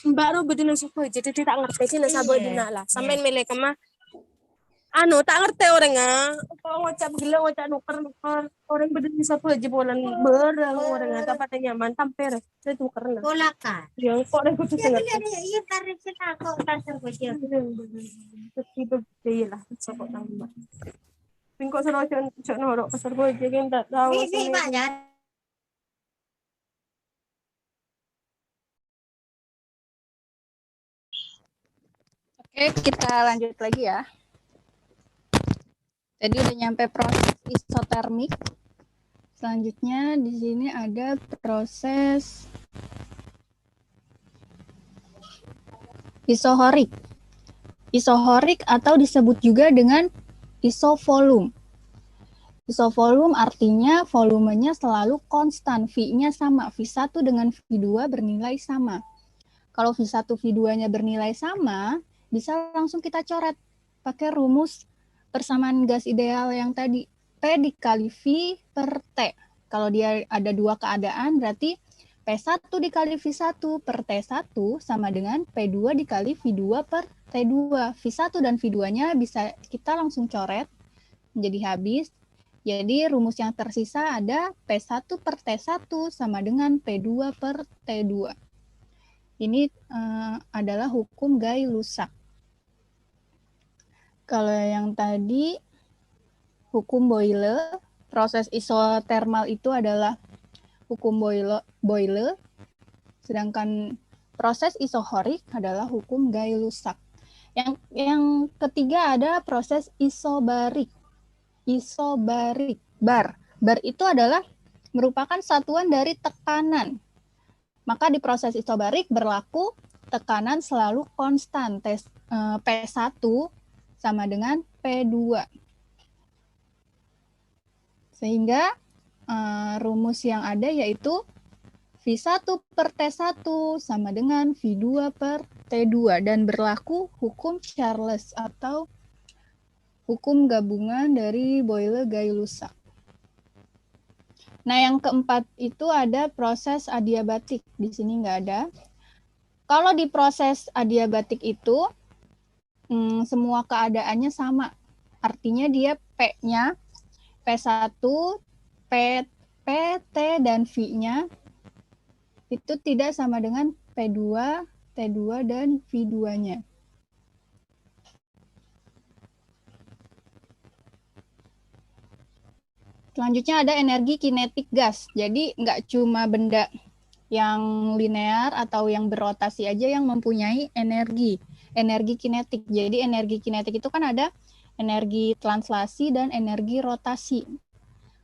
baru bedino suku jadi tak ngerti sih nasabo dina lah sampai milih kemah tak ngerti orang kalau ngocap gila ngocap nuker orang bedino suku aja bulan berang orang apa tanya nyaman tampere saya tuker lah Bola kan? yang kok orang kudu ngerti Iya tarik sini kok kasar bocil. itu dia lah sokok tambah pingkok serojon cok norok pasar gue jadi tak tahu Ini banyak. Oke, kita lanjut lagi ya. Jadi udah nyampe proses isotermik. Selanjutnya di sini ada proses isohorik. Isohorik atau disebut juga dengan isovolume. Isovolume artinya volumenya selalu konstan, V-nya sama, V1 dengan V2 bernilai sama. Kalau V1, V2-nya bernilai sama, bisa langsung kita coret pakai rumus persamaan gas ideal yang tadi, P dikali V per T. Kalau dia ada dua keadaan, berarti P1 dikali V1 per T1 sama dengan P2 dikali V2 per T2. V1 dan V2-nya bisa kita langsung coret, menjadi habis. Jadi rumus yang tersisa ada P1 per T1 sama dengan P2 per T2. Ini adalah hukum Gay-Lussac. Kalau yang tadi hukum Boyle, proses isotermal itu adalah hukum Boyle, sedangkan proses isohorik adalah hukum Gay-Lussac. Yang ketiga ada proses isobarik. Bar itu adalah merupakan satuan dari tekanan. Maka di proses isobarik berlaku tekanan selalu konstan, P1 sama dengan P2. Sehingga rumus yang ada yaitu V1 per T1 sama dengan V2 per T2 dan berlaku hukum Charles atau hukum gabungan dari Boyle-Gay-Lussac. Nah, yang keempat itu ada proses adiabatik. Di sini nggak ada. Kalau di proses adiabatik itu, semua keadaannya sama. Artinya dia P-nya, P1, T, dan V-nya itu tidak sama dengan P2, T2, dan V2-nya. Selanjutnya ada energi kinetik gas. Jadi nggak cuma benda yang linear atau yang berotasi aja yang mempunyai energi kinetik. Jadi energi kinetik itu kan ada energi translasi dan energi rotasi.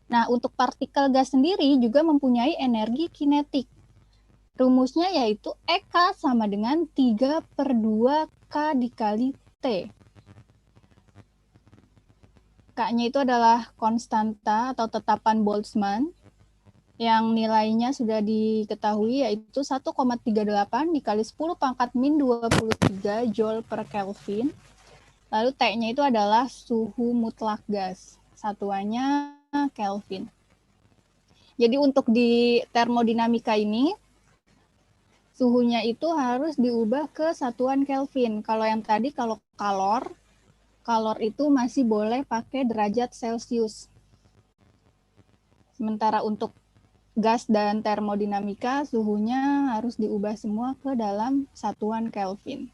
Nah, untuk partikel gas sendiri juga mempunyai energi kinetik. Rumusnya yaitu EK sama dengan 3/2 K dikali T. K-nya itu adalah konstanta atau tetapan Boltzmann yang nilainya sudah diketahui yaitu 1,38 dikali 10 pangkat min 23 Joule per Kelvin. Lalu T-nya itu adalah suhu mutlak gas. Satuannya Kelvin. Jadi untuk di termodinamika ini, suhunya itu harus diubah ke satuan Kelvin. Kalau yang tadi, kalau kalor itu masih boleh pakai derajat Celcius. Sementara untuk gas dan termodinamika, suhunya harus diubah semua ke dalam satuan Kelvin.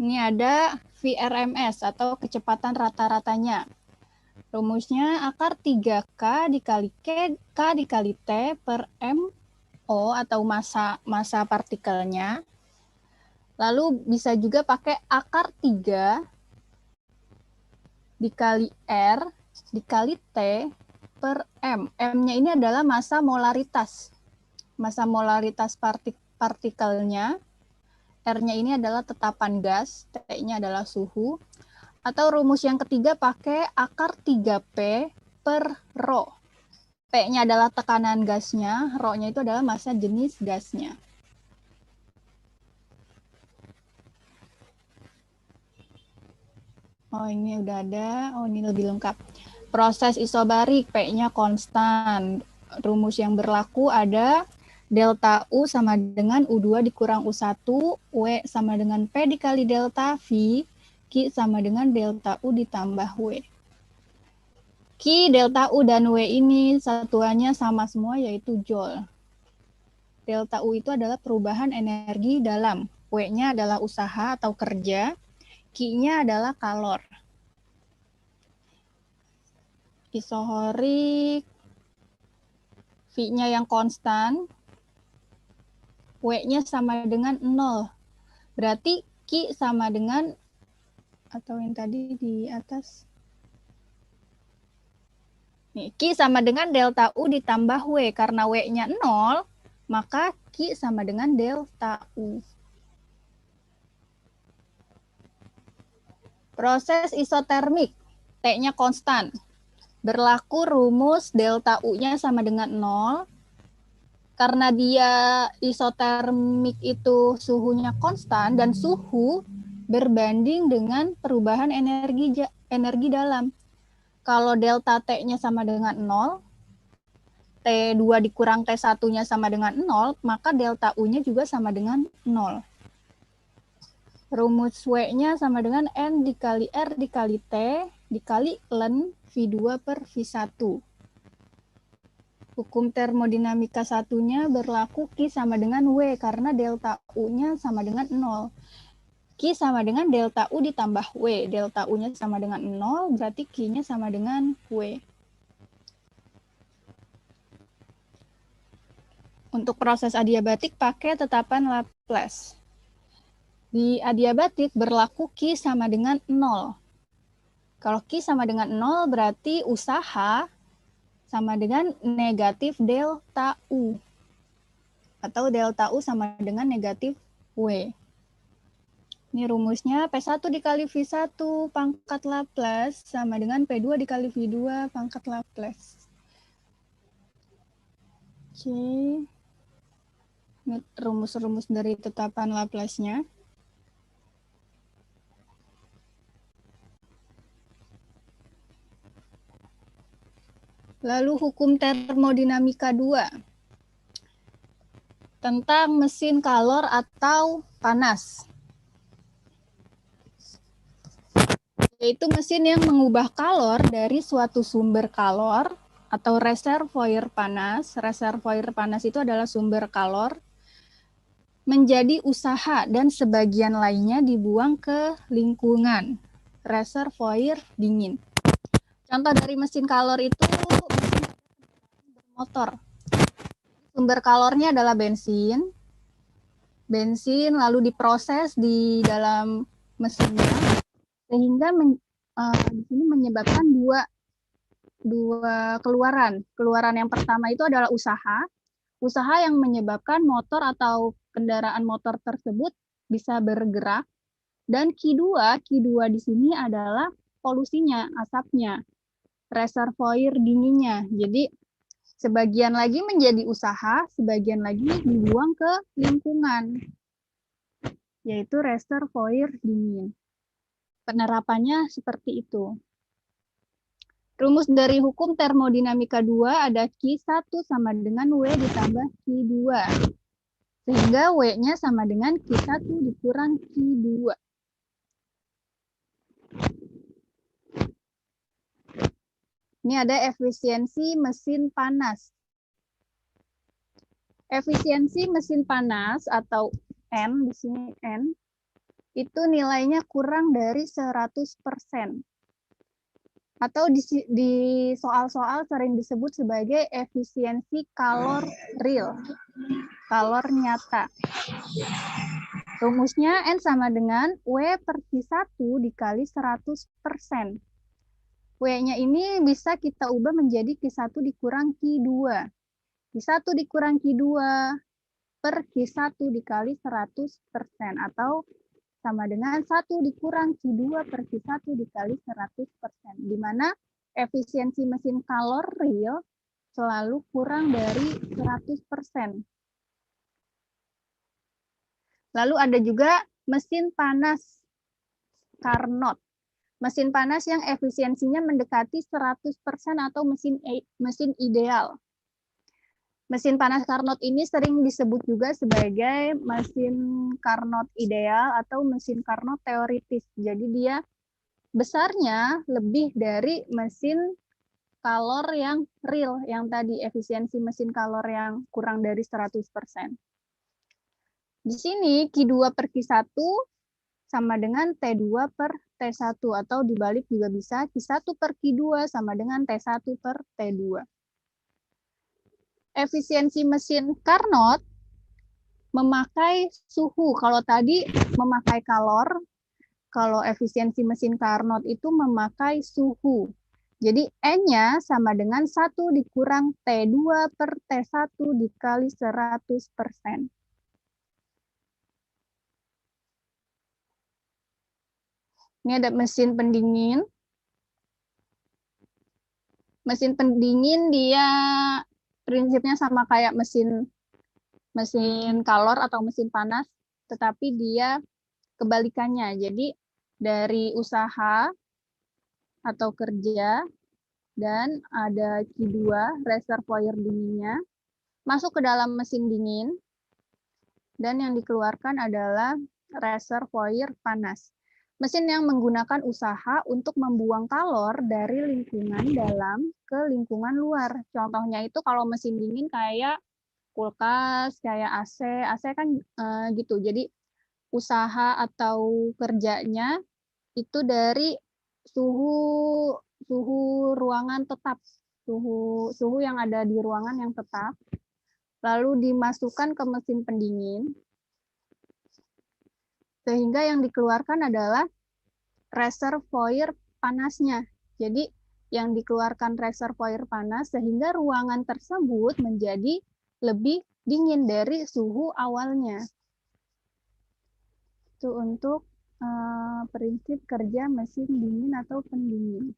Ini ada VRMS atau kecepatan rata-ratanya. Rumusnya akar 3K dikali K dikali T per MO atau massa partikelnya. Lalu bisa juga pakai akar 3 dikali R dikali T per M. M-nya ini adalah massa molaritas. Massa molaritas partikelnya. R-nya ini adalah tetapan gas. T-nya adalah suhu. Atau rumus yang ketiga pakai akar 3P per Rho. P-nya adalah tekanan gasnya. Rho-nya itu adalah massa jenis gasnya. Oh, ini udah ada. Oh, ini lebih lengkap. Proses isobarik, P-nya konstan. rumus yang berlaku ada delta U sama dengan U2 dikurang U1, W sama dengan P dikali delta V, Q sama dengan delta U ditambah W. Q, delta U, dan W ini satuannya sama semua yaitu Joule. Delta U itu adalah perubahan energi dalam. W-nya adalah usaha atau kerja, Q-nya adalah kalor. Isohorik, V-nya yang konstan, W-nya sama dengan 0. Berarti Q sama dengan, atau yang tadi di atas, nih, Q sama dengan delta U ditambah W. Karena W-nya 0, maka Q sama dengan delta U. Proses isotermik, T-nya konstan. Berlaku rumus delta U-nya sama dengan 0. Karena dia isotermik itu suhunya konstan dan suhu berbanding dengan perubahan energi dalam. Kalau delta T-nya sama dengan 0, T2 dikurang T1-nya sama dengan 0, maka delta U-nya juga sama dengan 0. Rumus W-nya sama dengan N dikali R dikali T dikali ln V2 per V1. Hukum termodinamika satunya berlaku Q sama dengan W karena delta U-nya sama dengan 0. Q sama dengan delta U ditambah W. Delta U-nya sama dengan 0, berarti Q-nya sama dengan W. Untuk proses adiabatik pakai tetapan Laplace. Di adiabatik berlaku Q sama dengan 0. Kalau Q sama dengan 0 berarti usaha sama dengan negatif delta U. Atau delta U sama dengan negatif W. Ini rumusnya P1 dikali V1 pangkat Laplace sama dengan P2 dikali V2 pangkat Laplace. Oke. Ini rumus-rumus dari tetapan Laplace-nya. Lalu hukum termodinamika 2 tentang mesin kalor atau panas. Yaitu mesin yang mengubah kalor dari suatu sumber kalor atau reservoir panas. Reservoir panas itu adalah sumber kalor menjadi usaha dan sebagian lainnya dibuang ke lingkungan reservoir dingin. Contoh dari mesin kalor itu mesin bermotor. Sumber kalornya adalah bensin. Bensin lalu diproses di dalam mesinnya sehingga di sini menyebabkan dua keluaran. Keluaran yang pertama itu adalah usaha yang menyebabkan motor atau kendaraan motor tersebut bisa bergerak. Dan Q2 di sini adalah polusinya, asapnya, reservoir dinginnya. Jadi sebagian lagi menjadi usaha, sebagian lagi dibuang ke lingkungan, yaitu reservoir dingin. Penerapannya seperti itu. Rumus dari hukum termodinamika 2 ada Q1 sama dengan W ditambah Q2. Sehingga W-nya sama dengan Q1 dikurang Q2. Ini ada efisiensi mesin panas. Efisiensi mesin panas atau N, di sini N, itu nilainya kurang dari 100%. Atau di soal-soal sering disebut sebagai efisiensi kalor real, kalor nyata. Rumusnya N sama dengan W per Q1 dikali 100%. W-nya ini bisa kita ubah menjadi Q1 dikurang Q2. Q1 dikurang Q2 per Q1 dikali 100%. Atau sama dengan 1 dikurang Q2 per Q1 dikali 100%. Di mana efisiensi mesin kalor real selalu kurang dari 100%. Lalu ada juga mesin panas Carnot. Mesin panas yang efisiensinya mendekati 100% atau mesin ideal. Mesin panas Carnot ini sering disebut juga sebagai mesin Carnot ideal atau mesin Carnot teoritis. Jadi dia besarnya lebih dari mesin kalor yang real, yang tadi efisiensi mesin kalor yang kurang dari 100%. Di sini Q2 per Q1 sama dengan T2 per T1, atau dibalik juga bisa Q1 per Q2 sama dengan T1 per T2. Efisiensi mesin Carnot memakai suhu. Kalau tadi memakai kalor, kalau efisiensi mesin Carnot itu memakai suhu. Jadi N-nya sama dengan 1 dikurang T2 per T1 dikali 100%. Ini ada mesin pendingin. Mesin pendingin dia prinsipnya sama kayak mesin kalor atau mesin panas, tetapi dia kebalikannya. Jadi dari usaha atau kerja dan ada Q2 reservoir dinginnya masuk ke dalam mesin dingin, dan yang dikeluarkan adalah reservoir panas. Mesin yang menggunakan usaha untuk membuang kalor dari lingkungan dalam ke lingkungan luar. Contohnya itu kalau mesin dingin kayak kulkas, kayak AC kan gitu. Jadi usaha atau kerjanya itu dari suhu ruangan tetap, suhu yang ada di ruangan yang tetap, lalu dimasukkan ke mesin pendingin, sehingga yang dikeluarkan adalah reservoir panasnya. Jadi yang dikeluarkan reservoir panas sehingga ruangan tersebut menjadi lebih dingin dari suhu awalnya. Itu untuk prinsip kerja mesin dingin atau pendingin.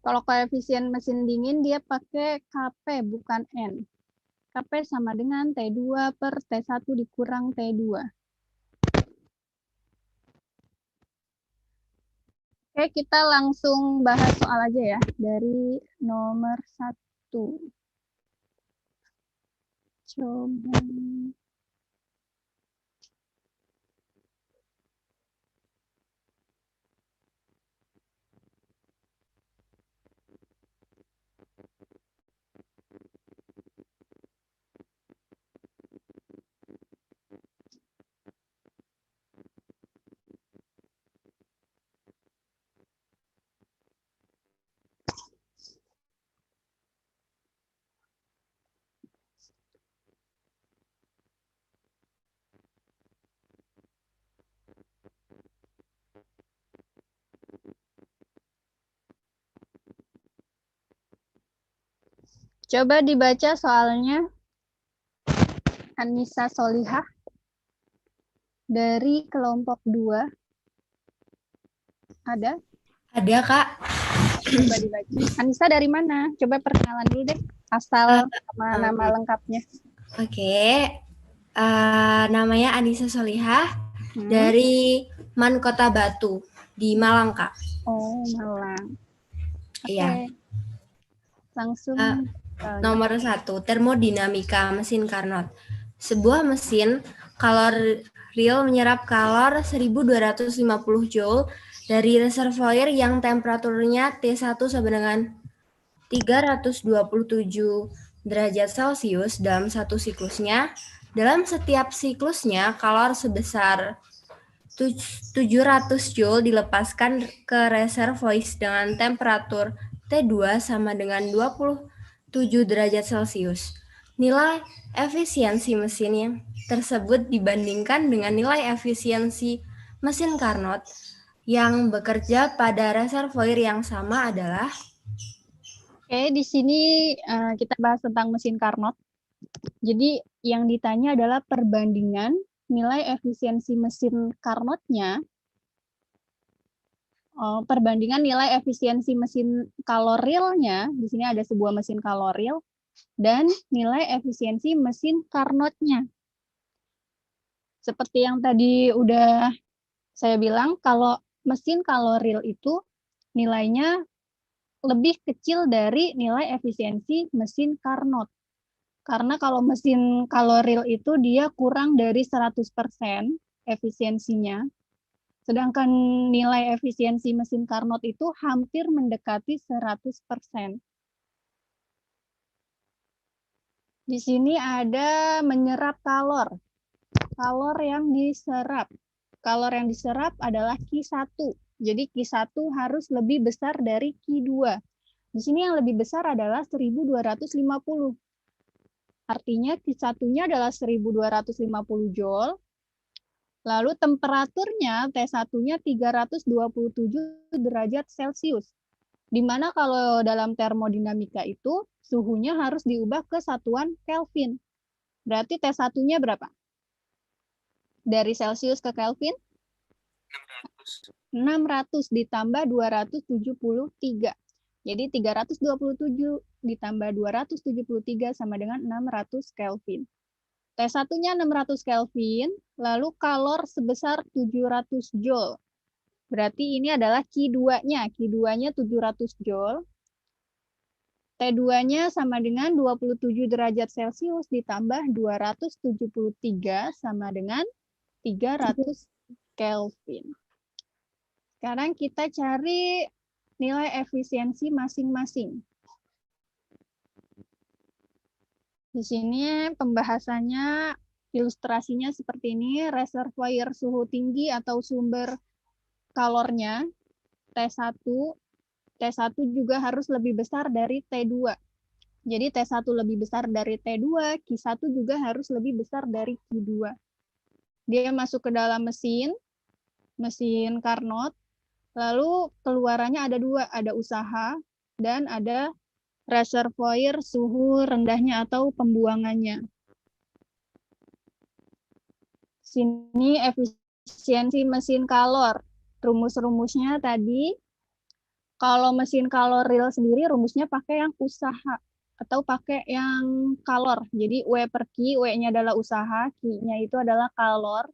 Kalau koefisien mesin dingin dia pakai Kp bukan N. Kp sama dengan T2 per T1 dikurang T2. Oke, kita langsung bahas soal aja ya dari nomor 1. Coba. Coba dibaca soalnya. Anissa Solihah dari kelompok 2. Ada? Ada, Kak. Coba dibaca. Anissa dari mana? Coba perkenalan dulu deh. Asal sama nama lengkapnya. Oke. Namanya Anissa Solihah dari Man Kota Batu di Malang, Kak. Oh, Malang. Iya. Langsung Nomor 1, termodinamika mesin Carnot. Sebuah mesin kalor real menyerap kalor 1250 Joule dari reservoir yang temperaturnya T1 sama dengan 327 derajat Celcius dalam satu siklusnya. Dalam setiap siklusnya, kalor sebesar 700 Joule dilepaskan ke reservoir dengan temperatur T2 sama dengan 27 derajat Celcius. Nilai efisiensi mesin yang tersebut dibandingkan dengan nilai efisiensi mesin Carnot yang bekerja pada reservoir yang sama adalah. Oke, di sini kita bahas tentang mesin Carnot. Jadi yang ditanya adalah perbandingan nilai efisiensi mesin Carnotnya, perbandingan nilai efisiensi mesin kalorilnya. Di sini ada sebuah mesin kaloril dan nilai efisiensi mesin Carnotnya. Seperti yang tadi udah saya bilang, kalau mesin kaloril itu nilainya lebih kecil dari nilai efisiensi mesin Carnot. Karena kalau mesin kaloril itu dia kurang dari 100% efisiensinya, sedangkan nilai efisiensi mesin Carnot itu hampir mendekati 100%. Di sini ada menyerap kalor. Kalor yang diserap. Kalor yang diserap adalah Q1. Jadi Q1 harus lebih besar dari Q2. Di sini yang lebih besar adalah 1250. Artinya Q1-nya adalah 1250 Joule. Lalu temperaturnya T1-nya 327 derajat Celcius. Di mana kalau dalam termodinamika itu suhunya harus diubah ke satuan Kelvin. Berarti T1-nya berapa? Dari Celcius ke Kelvin? 600 ditambah 273. Jadi 327 ditambah 273 sama dengan 600 Kelvin. T1-nya 600 Kelvin, lalu kalor sebesar 700 Joule. Berarti ini adalah Q2-nya. Q2-nya 700 Joule. T2-nya sama dengan 27 derajat Celcius ditambah 273 sama dengan 300 Kelvin. Sekarang kita cari nilai efisiensi masing-masing. Di sini pembahasannya, ilustrasinya seperti ini, reservoir suhu tinggi atau sumber kalornya, T1, T1 juga harus lebih besar dari T2. Jadi T1 lebih besar dari T2, Q1 juga harus lebih besar dari Q2. Dia masuk ke dalam mesin Carnot, lalu keluarannya ada dua, ada usaha dan ada reservoir suhu rendahnya atau pembuangannya. Sini efisiensi mesin kalor. Rumus-rumusnya tadi, kalau mesin kaloril sendiri rumusnya pakai yang usaha atau pakai yang kalor. Jadi W per Q, W-nya adalah usaha, Q-nya itu adalah kalor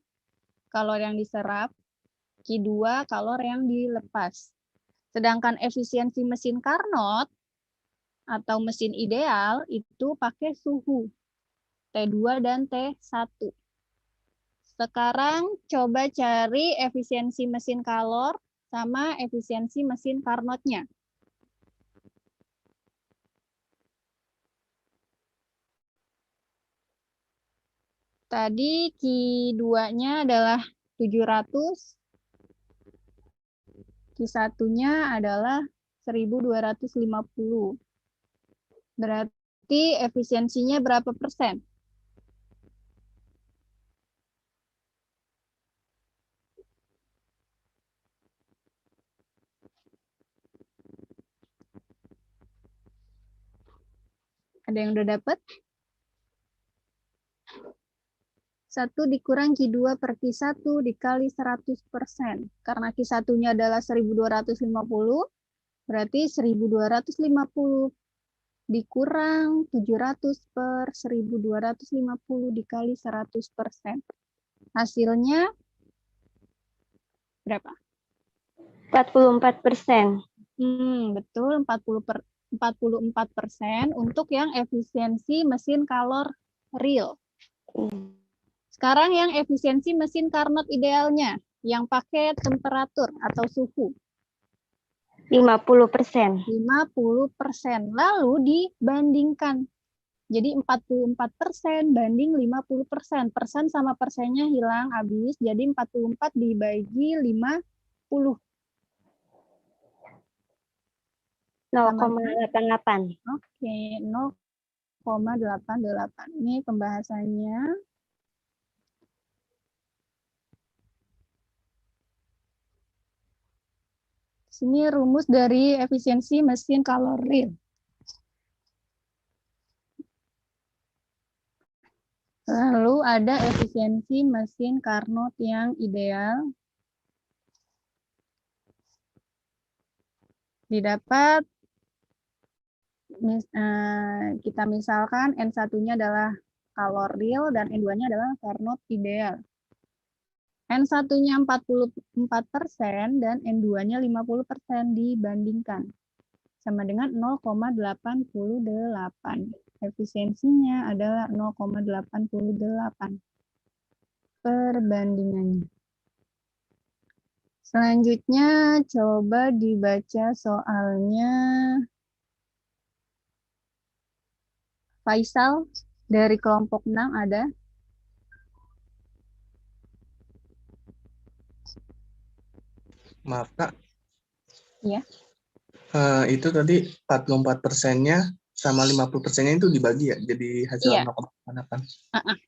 yang diserap. Q2 kalor yang dilepas. Sedangkan efisiensi mesin Carnot atau mesin ideal itu pakai suhu T2 dan T1. Sekarang coba cari efisiensi mesin kalor sama efisiensi mesin Carnotnya. Tadi Q2-nya adalah 700, Q1-nya adalah 1250. Berarti efisiensinya berapa persen? Ada yang udah dapat? 1 dikurang Q2 per Q1 dikali 100%. Karena Q1-nya adalah 1250, berarti 1250 dikurang 700 per 1250 dikali 100%. Hasilnya berapa? 44%. Betul, 44% untuk yang efisiensi mesin kalor real. Sekarang yang efisiensi mesin Carnot idealnya, yang pakai temperatur atau suhu. 50%. 50%. Lalu dibandingkan. Jadi 44% banding 50%. Persen sama persennya hilang habis. Jadi 44 dibagi 50. 0,88. Oke, 0,88. Ini pembahasannya. Sini rumus dari efisiensi mesin kaloril. Lalu ada efisiensi mesin Carnot yang ideal. Didapat, kita misalkan N1-nya adalah kaloril dan N2-nya adalah Carnot ideal. N1-nya 44% dan N2-nya 50% dibandingkan. Sama dengan 0,88. Efisiensinya adalah 0,88 perbandingannya. Selanjutnya coba dibaca soalnya. Faisal dari kelompok 6 ada. Maaf Kak. Iya. Itu tadi 44%-nya sama 50%-nya itu dibagi ya, jadi hasil Iya. 0,8.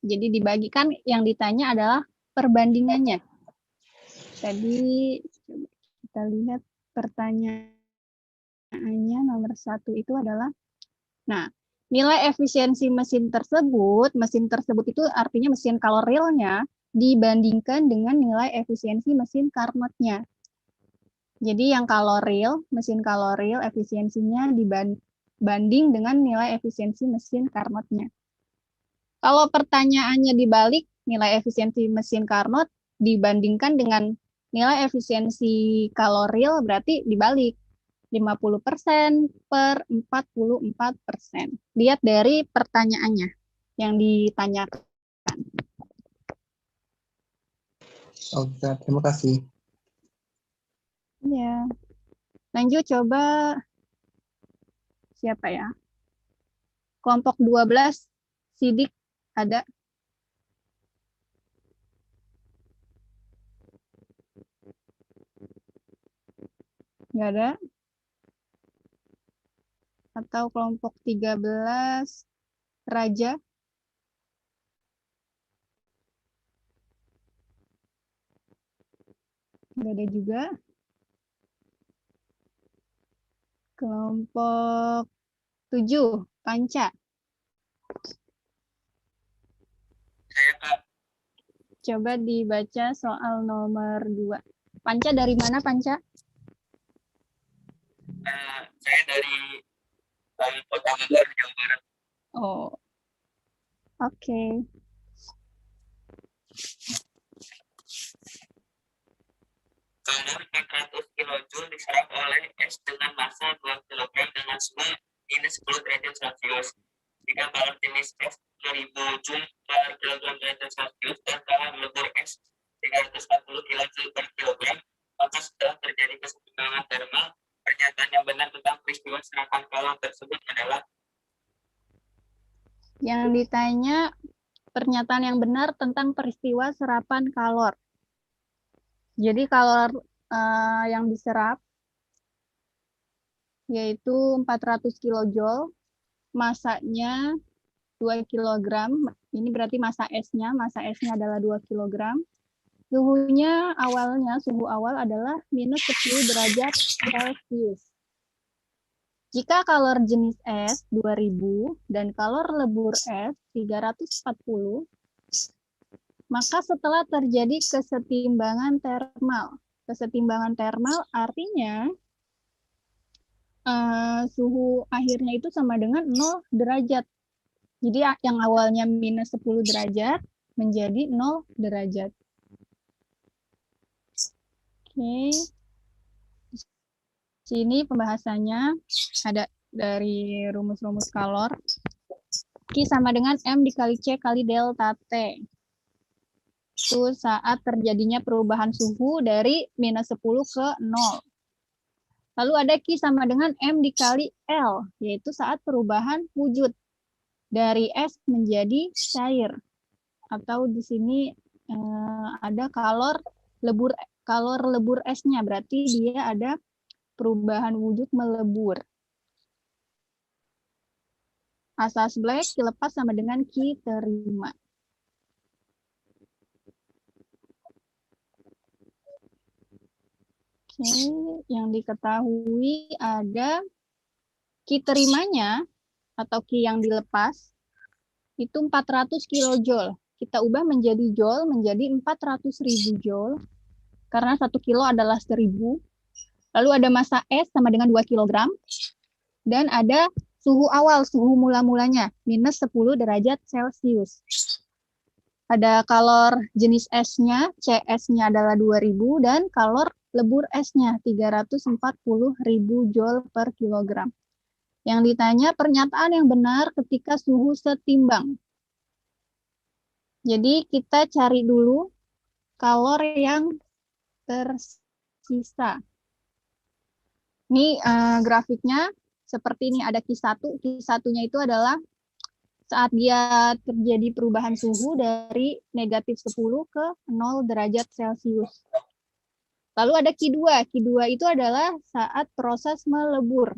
Jadi dibagikan, yang ditanya adalah perbandingannya. Tadi coba kita lihat pertanyaannya nomor 1 itu adalah, nah, nilai efisiensi mesin tersebut itu artinya mesin Carnot-nya dibandingkan dengan nilai efisiensi mesin Carnot-nya. Jadi yang mesin Carnot efisiensinya dibanding dengan nilai efisiensi mesin Carnot-nya. Kalau pertanyaannya dibalik, nilai efisiensi mesin Carnot dibandingkan dengan nilai efisiensi Carnot berarti dibalik. 50% per 44%. Lihat dari pertanyaannya yang ditanyakan. Oke, terima kasih. Ya. Lanjut coba siapa ya? Kelompok 12 Sidik ada. Nggak ada. Atau kelompok 13 Raja. Nggak ada juga. Kelompok 7 Panca. Saya Kak. Coba dibaca soal nomor 2. Panca dari mana, Panca? Saya dari Kota Bogor, Jawa Barat. Oh, oke. Kalau 400 kJ diserap oleh es dengan massa 2 kg dengan suhu minus 10 derajat Celcius. Jika kalor jenis es 2000 Joule per kilogram derajat Celcius dan kalor lebur es 340 kJ per kilogram, maka setelah terjadi keseimbangan termal, pernyataan yang benar tentang peristiwa serapan kalor tersebut adalah. Yang ditanya pernyataan yang benar tentang peristiwa serapan kalor. Jadi kalor yang diserap yaitu 400 kJ, massanya 2 kg. Ini berarti massa esnya adalah 2 kg. Suhu awal adalah minus 10 derajat Celcius. Jika kalor jenis es 2000 dan kalor lebur es 340, maka setelah terjadi kesetimbangan termal. Kesetimbangan termal artinya suhu akhirnya itu sama dengan 0 derajat. Jadi yang awalnya minus 10 derajat menjadi 0 derajat. Oke. Sini pembahasannya ada dari rumus-rumus kalor. Q sama dengan M dikali C kali delta T. Itu saat terjadinya perubahan suhu dari minus 10 ke 0. Lalu ada Q sama dengan M dikali L, yaitu saat perubahan wujud dari es menjadi cair. Atau di sini ada kalor lebur esnya, berarti dia ada perubahan wujud melebur. Asas Black dilepas sama dengan Q terima. Oke, yang diketahui ada Q terimanya atau Q yang dilepas itu 400 kJ. Kita ubah menjadi joule menjadi 400.000 joule karena 1 kilo adalah 1000. Lalu ada massa es sama dengan 2 kg dan ada suhu awal, suhu mula-mulanya minus 10 derajat Celcius. Ada kalor jenis esnya, CS-nya adalah 2000 dan kalor lebur esnya 340.000 Joule per kilogram. Yang ditanya pernyataan yang benar ketika suhu setimbang. Jadi kita cari dulu kalor yang tersisa. Ini grafiknya seperti ini, ada Q1. Q1-nya itu adalah saat dia terjadi perubahan suhu dari negatif 10 ke 0 derajat Celcius. Lalu ada Q2. Q2 itu adalah saat proses melebur.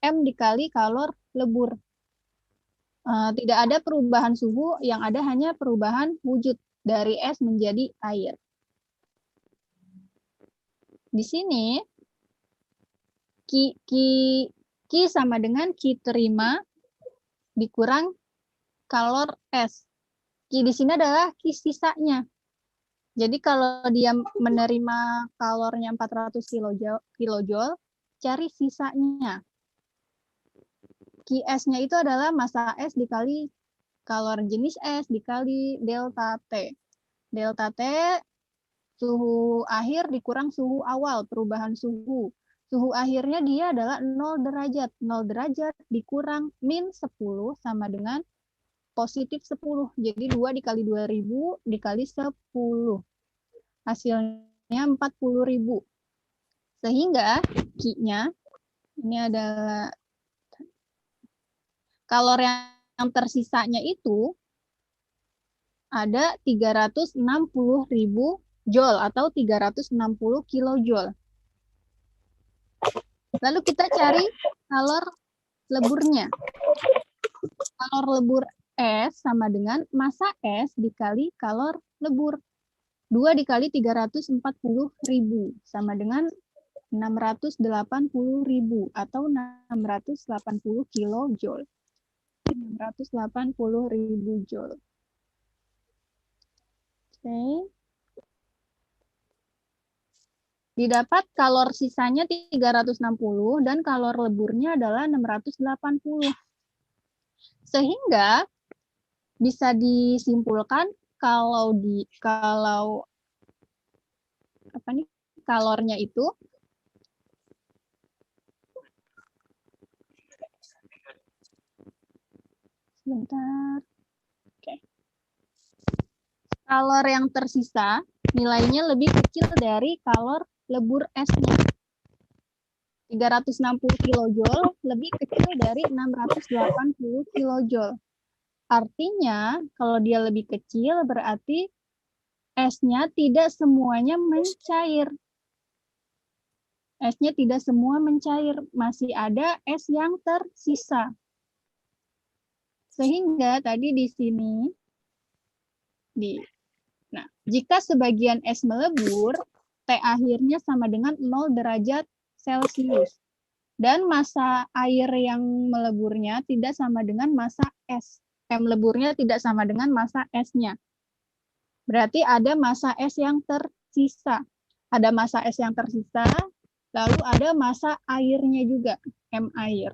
M dikali kalor lebur. Tidak ada perubahan suhu, yang ada hanya perubahan wujud dari es menjadi air. Di sini, Q sama dengan Q terima dikurang kalor es. Q di sini adalah Q sisanya. Jadi kalau dia menerima kalornya 400 kilojoule, cari sisanya. Qs-nya itu adalah massa es dikali kalor jenis es dikali delta T. Delta T suhu akhir dikurang suhu awal, perubahan suhu. Suhu akhirnya dia adalah 0 derajat. 0 derajat dikurang min 10 sama dengan positif 10. Jadi 2 dikali 2000 dikali 10. Hasilnya 40.000. Sehingga Q-nya ini adalah kalor yang tersisanya itu ada 360.000 Joule atau 360 kilojoule. Lalu kita cari kalor leburnya. Kalor lebur es sama dengan massa es dikali kalor lebur. 2 dikali 340.000 sama dengan 680.000 atau 680 kilojoule. 680.000 Joule. Oke. Didapat kalor sisanya 360 dan kalor leburnya adalah 680. Sehingga bisa disimpulkan kalau kalornya itu sebentar. Oke. Kalor yang tersisa nilainya lebih kecil dari kalor lebur esnya. 360 kilojoule lebih kecil dari 680 kilojoule. Artinya, kalau dia lebih kecil berarti esnya tidak semuanya mencair. Esnya tidak semua mencair, masih ada es yang tersisa. Sehingga tadi di sini, nah, jika sebagian es melebur, T akhirnya sama dengan 0 derajat Celcius. Dan massa air yang meleburnya tidak sama dengan massa es. Meleburnya tidak sama dengan massa esnya. Berarti ada massa es yang tersisa. Ada massa es yang tersisa, lalu ada massa airnya juga, M air.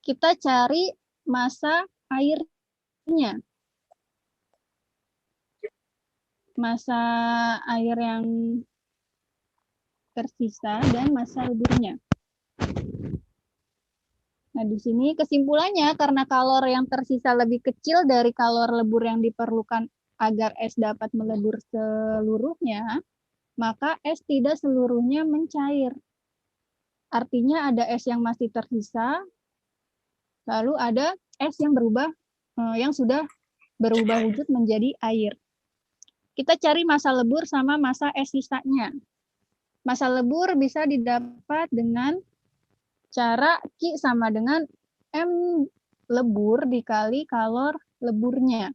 Kita cari massa airnya. Massa air yang tersisa dan massa leburnya. Nah, di sini kesimpulannya karena kalor yang tersisa lebih kecil dari kalor lebur yang diperlukan agar es dapat melebur seluruhnya, maka es tidak seluruhnya mencair. Artinya ada es yang masih tersisa, lalu ada es yang sudah berubah wujud menjadi air. Kita cari massa lebur sama massa es sisanya. Massa lebur bisa didapat dengan cara Q sama dengan M lebur dikali kalor leburnya.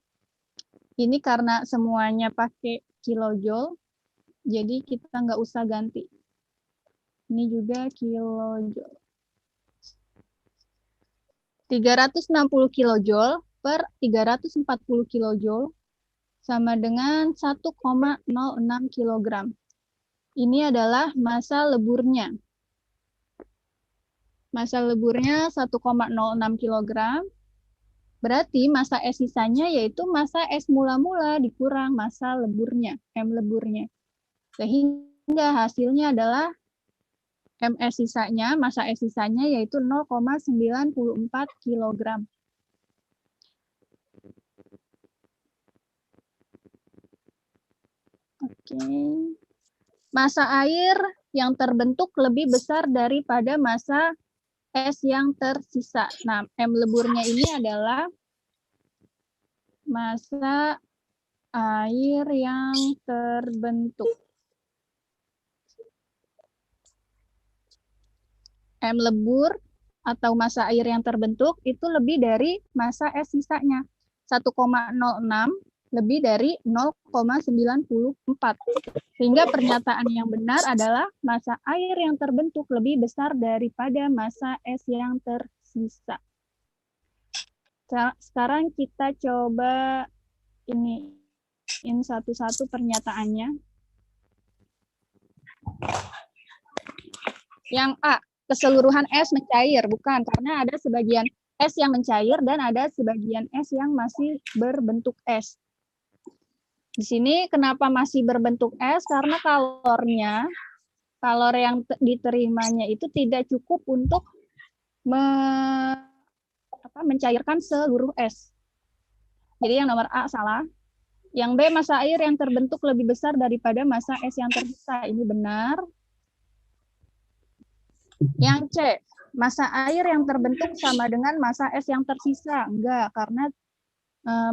Ini karena semuanya pakai kilojoule, jadi kita nggak usah ganti. Ini juga kilojoule. 360 kilojoule per 340 kilojoule sama dengan 1,06 kilogram. Ini adalah massa leburnya. Massa leburnya 1,06 kilogram Berarti massa S sisanya yaitu massa S mula-mula dikurang massa leburnya, M leburnya. Sehingga hasilnya adalah MS sisanya, massa S sisanya yaitu 0,94 kg. Oke. Massa air yang terbentuk lebih besar daripada massa es yang tersisa. Nah, M leburnya ini adalah massa air yang terbentuk. M lebur atau massa air yang terbentuk itu lebih dari massa es sisanya. 1,06 lebih dari 0,94. Sehingga pernyataan yang benar adalah massa air yang terbentuk lebih besar daripada massa es yang tersisa. Sekarang kita coba ini satu-satu pernyataannya. Yang A, keseluruhan es mencair. Bukan, karena ada sebagian es yang mencair dan ada sebagian es yang masih berbentuk es. Di sini kenapa masih berbentuk es? Karena kalor yang diterimanya itu tidak cukup untuk mencairkan seluruh es. Jadi yang nomor A salah. Yang B, massa air yang terbentuk lebih besar daripada massa es yang tersisa. Ini benar. Yang C, massa air yang terbentuk sama dengan massa es yang tersisa. Enggak, karena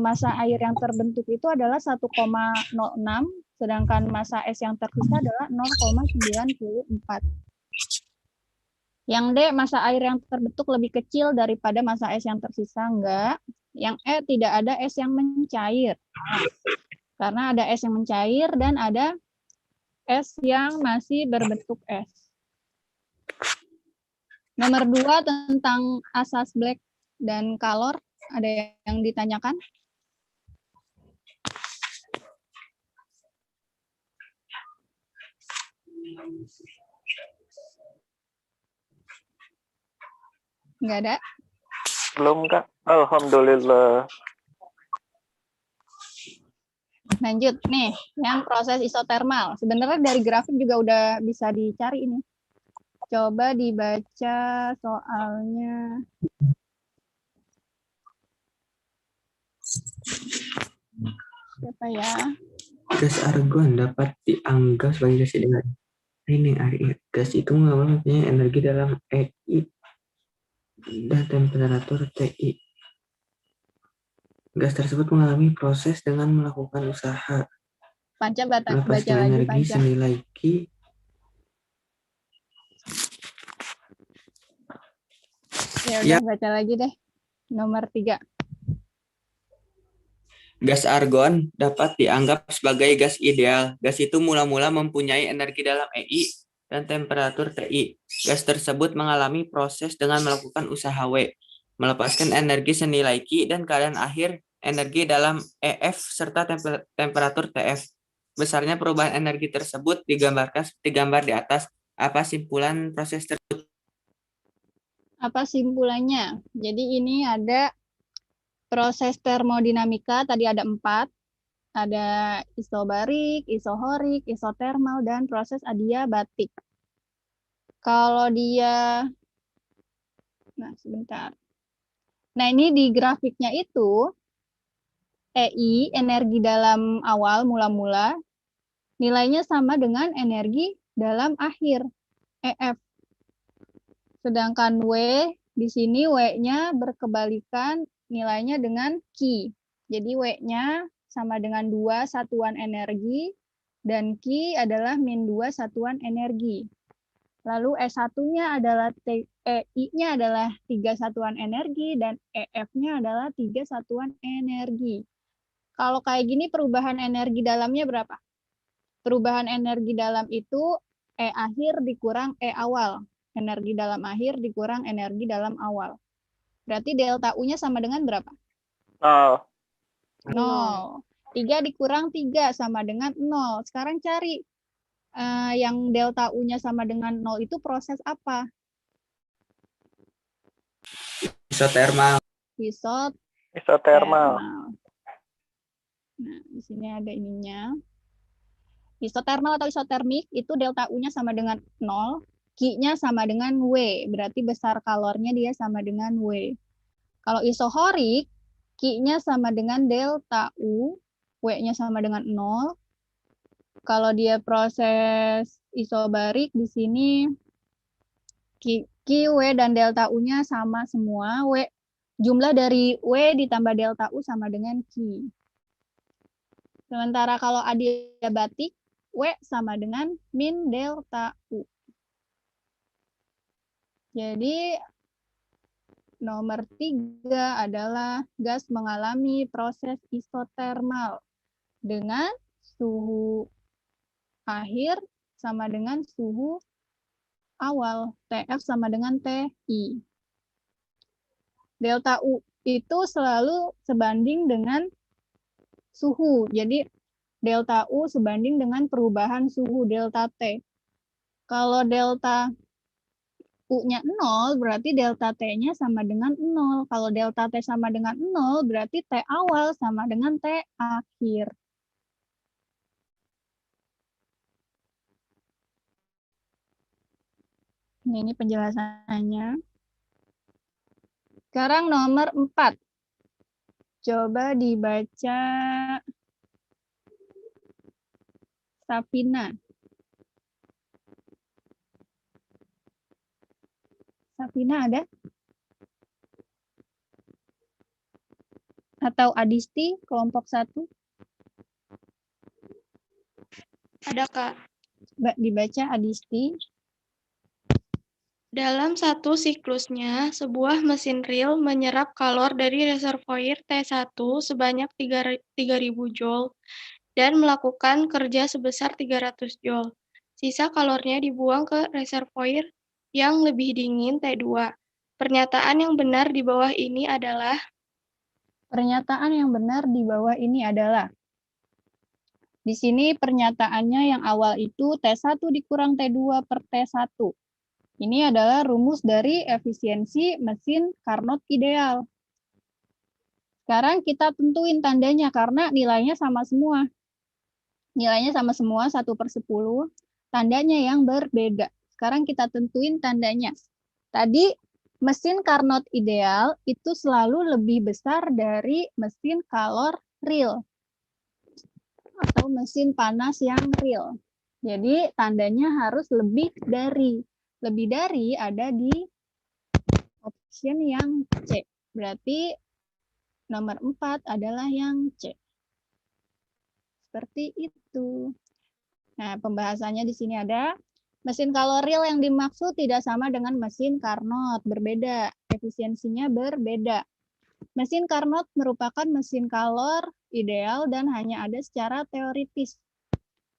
massa air yang terbentuk itu adalah 1,06, sedangkan massa es yang tersisa adalah 0,94. Yang D, massa air yang terbentuk lebih kecil daripada massa es yang tersisa. Enggak. Yang E, tidak ada es yang mencair. Karena ada es yang mencair dan ada es yang masih berbentuk es. Nomor 2 tentang asas Black dan kalor. Ada yang ditanyakan? Enggak ada? Belum, Kak. Alhamdulillah. Lanjut nih, yang proses isotermal. Sebenarnya dari grafik juga udah bisa dicari ini. Coba dibaca soalnya. Siapa ya? Gas argon dapat dianggap sebagai gas ideal. Ini gas itu mempunyai energi dalam EI dan temperatur TI. Gas tersebut mengalami proses dengan melakukan usaha Baca melepaskan lagi energi Panca. senilai Q. Ya udah baca lagi deh. Nomor 3. Gas argon dapat dianggap sebagai gas ideal. Gas itu mula-mula mempunyai energi dalam EI dan temperatur TI. Gas tersebut mengalami proses dengan melakukan usaha W, melepaskan energi senilai Q dan keadaan akhir energi dalam EF serta temperatur TF. Besarnya perubahan energi tersebut digambarkan seperti gambar di atas. Apa simpulan proses tersebut? Apa simpulannya? Jadi ini ada proses termodinamika, tadi ada 4. Ada isobarik, isohorik, isotermal, dan proses adiabatik. Kalau dia, nah sebentar. Nah ini di grafiknya itu, EI, energi dalam awal, mula-mula, nilainya sama dengan energi dalam akhir, EF. Sedangkan W, di sini W-nya berkebalikan nilainya dengan Q. Jadi W-nya sama dengan 2 satuan energi, dan Q adalah min 2 satuan energi. Lalu E1-nya adalah EI-nya adalah 3 satuan energi, dan EF-nya adalah 3 satuan energi. Kalau kayak gini perubahan energi dalamnya berapa? Perubahan energi dalam itu E akhir dikurang E awal. Energi dalam akhir dikurang energi dalam awal. Berarti delta U-nya sama dengan berapa? 0. 0. 3 dikurang 3 sama dengan 0. Sekarang cari yang delta U-nya sama dengan 0 itu proses apa? Isotermal. Isotermal. Nah, di sini ada ininya. Isotermal atau isotermik itu delta U-nya sama dengan 0, Q-nya sama dengan W, berarti besar kalornya dia sama dengan W. Kalau isohorik, Q-nya sama dengan delta U, W-nya sama dengan 0. Kalau dia proses isobarik di sini Q, W, dan delta U-nya sama semua. Jumlah dari W ditambah delta U sama dengan Q. Sementara kalau adiabatik, W sama dengan min delta U. Jadi nomor 3 adalah gas mengalami proses isotermal dengan suhu akhir sama dengan suhu awal. TF sama dengan TI. Delta U itu selalu sebanding dengan suhu. Jadi delta U sebanding dengan perubahan suhu delta T. Kalau delta U-nya 0, berarti delta T-nya sama dengan 0. Kalau delta T sama dengan 0, berarti T awal sama dengan T akhir. Ini penjelasannya. Sekarang nomor 4. Coba dibaca Safina. Safina ada? Atau Adisti, kelompok 1? Ada, Kak. Dibaca Adisti. Dalam satu siklusnya, sebuah mesin ril menyerap kalor dari reservoir T1 sebanyak 3.000 Joule dan melakukan kerja sebesar 300 Joule. Sisa kalornya dibuang ke reservoir yang lebih dingin T2. Pernyataan yang benar di bawah ini adalah di sini pernyataannya yang awal itu T1 dikurang T2 per T1. Ini adalah rumus dari efisiensi mesin Carnot ideal. Sekarang kita tentuin tandanya karena nilainya sama semua. Nilainya sama semua 1/10, tandanya yang berbeda. Sekarang kita tentuin tandanya. Tadi mesin Carnot ideal itu selalu lebih besar dari mesin kalor real atau mesin panas yang real. Jadi tandanya harus lebih dari. Lebih dari ada di option yang C. Berarti nomor 4 adalah yang C. Seperti itu. Nah, pembahasannya di sini ada mesin kalor real yang dimaksud tidak sama dengan mesin Carnot, berbeda, efisiensinya berbeda. Mesin Carnot merupakan mesin kalor ideal dan hanya ada secara teoritis.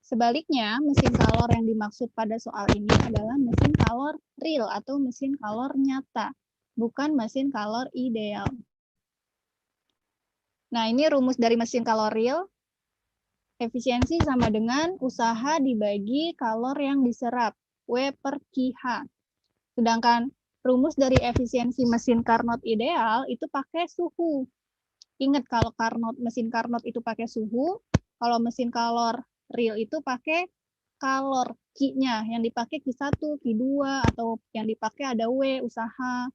Sebaliknya, mesin kalor yang dimaksud pada soal ini adalah mesin kalor real atau mesin kalor nyata, bukan mesin kalor ideal. Nah, ini rumus dari mesin kalor real. Efisiensi sama dengan usaha dibagi kalor yang diserap, W per QH. Sedangkan rumus dari efisiensi mesin Carnot ideal itu pakai suhu. Ingat kalau mesin Carnot itu pakai suhu, kalau mesin kalor real itu pakai kalor Q-nya, yang dipakai Q1, Q2, atau yang dipakai ada W, usaha.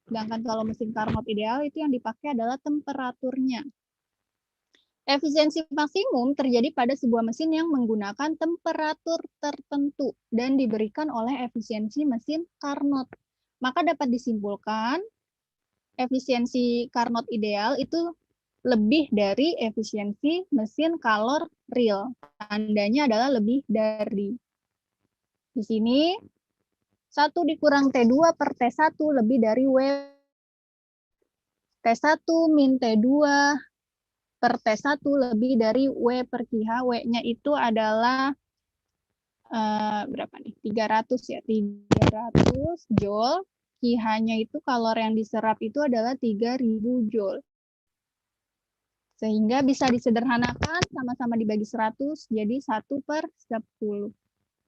Sedangkan kalau mesin Carnot ideal itu yang dipakai adalah temperaturnya. Efisiensi maksimum terjadi pada sebuah mesin yang menggunakan temperatur tertentu dan diberikan oleh efisiensi mesin Carnot. Maka dapat disimpulkan efisiensi Carnot ideal itu lebih dari efisiensi mesin kalor real. Tandanya adalah lebih dari. Di sini 1 dikurang T2 per T1 lebih dari W. T1 min T2 per T1 lebih dari W per QH. W-nya itu adalah berapa nih? 300 ya. 300 Joule. QH-nya itu kalor yang diserap itu adalah 3.000 Joule. Sehingga bisa disederhanakan sama-sama dibagi 100 jadi 1/10.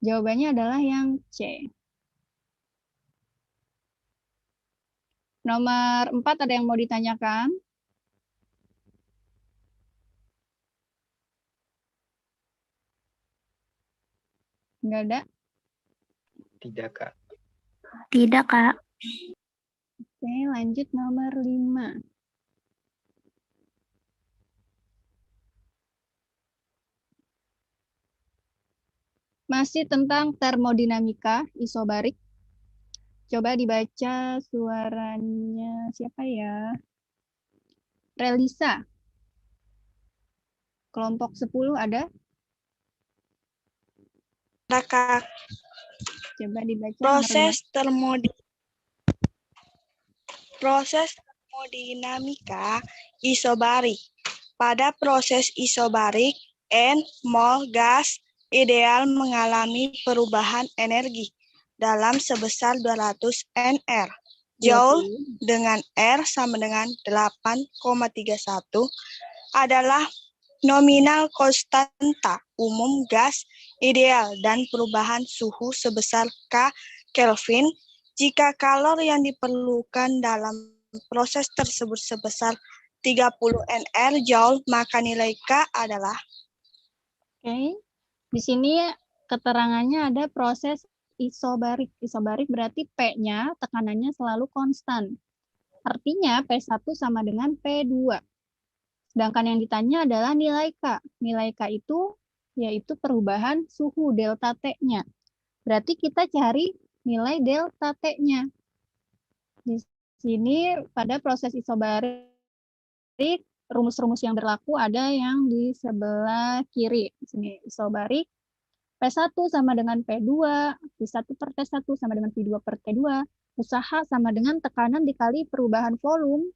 Jawabannya adalah yang C. Nomor 4 ada yang mau ditanyakan? Nggak ada? Tidak, Kak. Tidak, Kak. Oke, lanjut nomor 5. Masih tentang termodinamika isobarik. Coba dibaca suaranya siapa ya? Relisa. Kelompok 10 ada? Kak, Coba dibaca. proses termodinamika isobarik. Pada proses isobarik, N mol gas ideal mengalami perubahan energi dalam sebesar 200 nR. Joule dengan R sama dengan 8,31 adalah nominal konstanta umum gas ideal dan perubahan suhu sebesar K Kelvin. Jika kalor yang diperlukan dalam proses tersebut sebesar 30 nR Joule, maka nilai K adalah. Oke. Di sini keterangannya ada proses isobarik. Isobarik berarti P-nya tekanannya selalu konstan. Artinya P1 sama dengan P2. Sedangkan yang ditanya adalah nilai K. Nilai K itu yaitu perubahan suhu delta T-nya. Berarti kita cari nilai delta T-nya. Di sini pada proses isobarik, rumus-rumus yang berlaku ada yang di sebelah kiri. Di sini isobarik, P1 sama dengan P2, P1 per T1 sama dengan P2 per T2, usaha sama dengan tekanan dikali perubahan volume,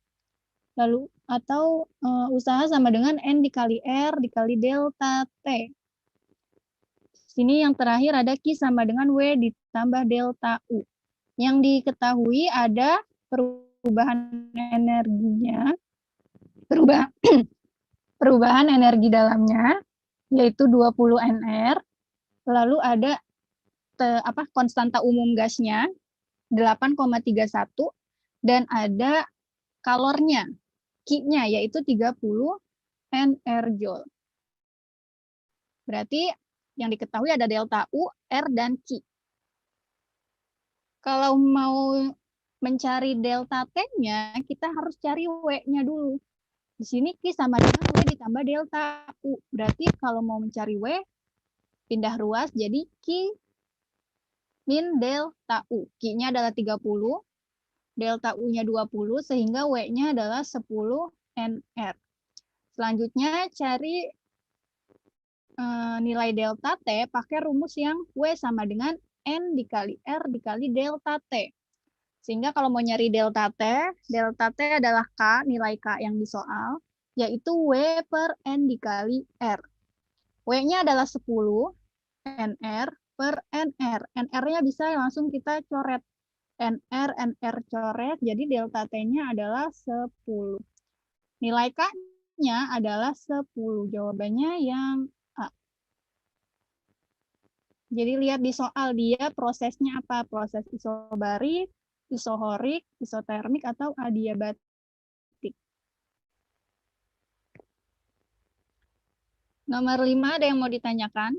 lalu atau usaha sama dengan N dikali R dikali delta T. Sini yang terakhir ada Q sama dengan W ditambah delta U. Yang diketahui ada perubahan energinya, perubahan energi dalamnya, yaitu 20 nR, lalu ada konstanta umum gasnya 8,31, dan ada kalornya, Q-nya, yaitu 30 nR Joule. Berarti yang diketahui ada delta U, R, dan Q. Kalau mau mencari delta T-nya, kita harus cari W-nya dulu. Di sini Q sama dengan W ditambah delta U. Berarti kalau mau mencari W, pindah ruas jadi Q min delta U. Q-nya adalah 30, delta U-nya 20, sehingga W-nya adalah 10 nR. Selanjutnya cari nilai delta T pakai rumus yang W sama dengan N dikali R dikali delta T. Sehingga kalau mau nyari delta T adalah K, nilai K yang di soal, yaitu W per N dikali R. W-nya adalah 10 nR per NR. NR-nya bisa langsung kita coret. NR coret, jadi delta T-nya adalah 10. Nilai K-nya adalah 10. Jawabannya yang A. Jadi lihat di soal dia prosesnya apa? Proses isobarik, isohorik, isotermik, atau adiabatik. Nomor 5 ada yang mau ditanyakan?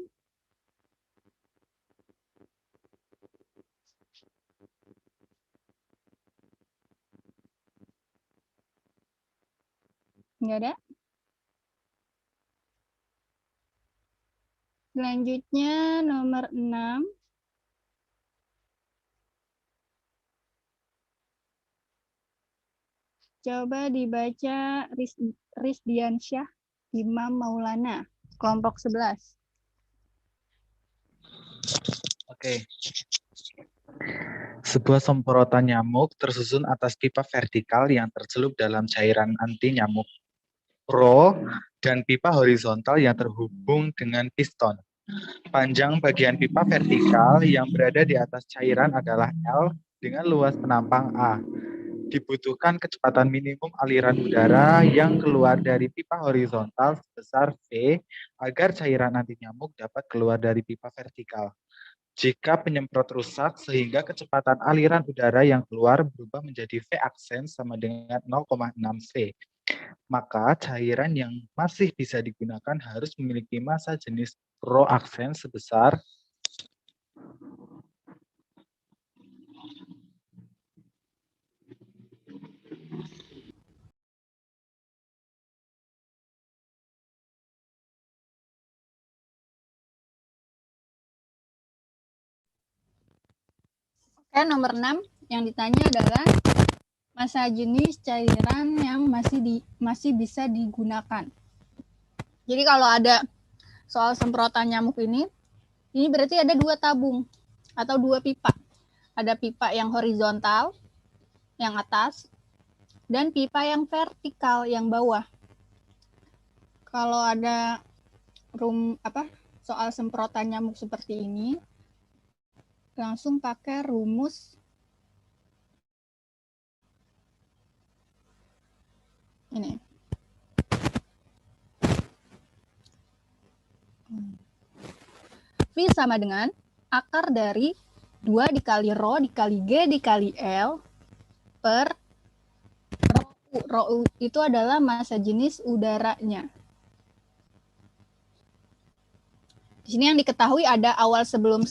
Enggak ada? Selanjutnya nomor 6. Coba dibaca Rizdiansyah Imam Maulana, kelompok 11. Oke. Sebuah semprotan nyamuk tersusun atas pipa vertikal yang tercelup dalam cairan anti nyamuk Rho dan pipa horizontal yang terhubung dengan piston. Panjang bagian pipa vertikal yang berada di atas cairan adalah L dengan luas penampang A. Dibutuhkan kecepatan minimum aliran udara yang keluar dari pipa horizontal sebesar V agar cairan anti nyamuk dapat keluar dari pipa vertikal. Jika penyemprot rusak sehingga kecepatan aliran udara yang keluar berubah menjadi V aksen sama dengan 0,6 V, maka cairan yang masih bisa digunakan harus memiliki massa jenis Rho aksen sebesar Nomor 6 yang ditanya adalah massa jenis cairan yang masih bisa digunakan. Jadi kalau ada soal semprotan nyamuk ini berarti ada 2 tabung atau 2 pipa. Ada pipa yang horizontal yang atas dan pipa yang vertikal yang bawah. Kalau ada soal semprotan nyamuk seperti ini, langsung pakai rumus ini. V sama dengan akar dari 2 dikali rho dikali G dikali L per rho U. Rho U itu adalah massa jenis udaranya. Di sini yang diketahui ada awal sebelum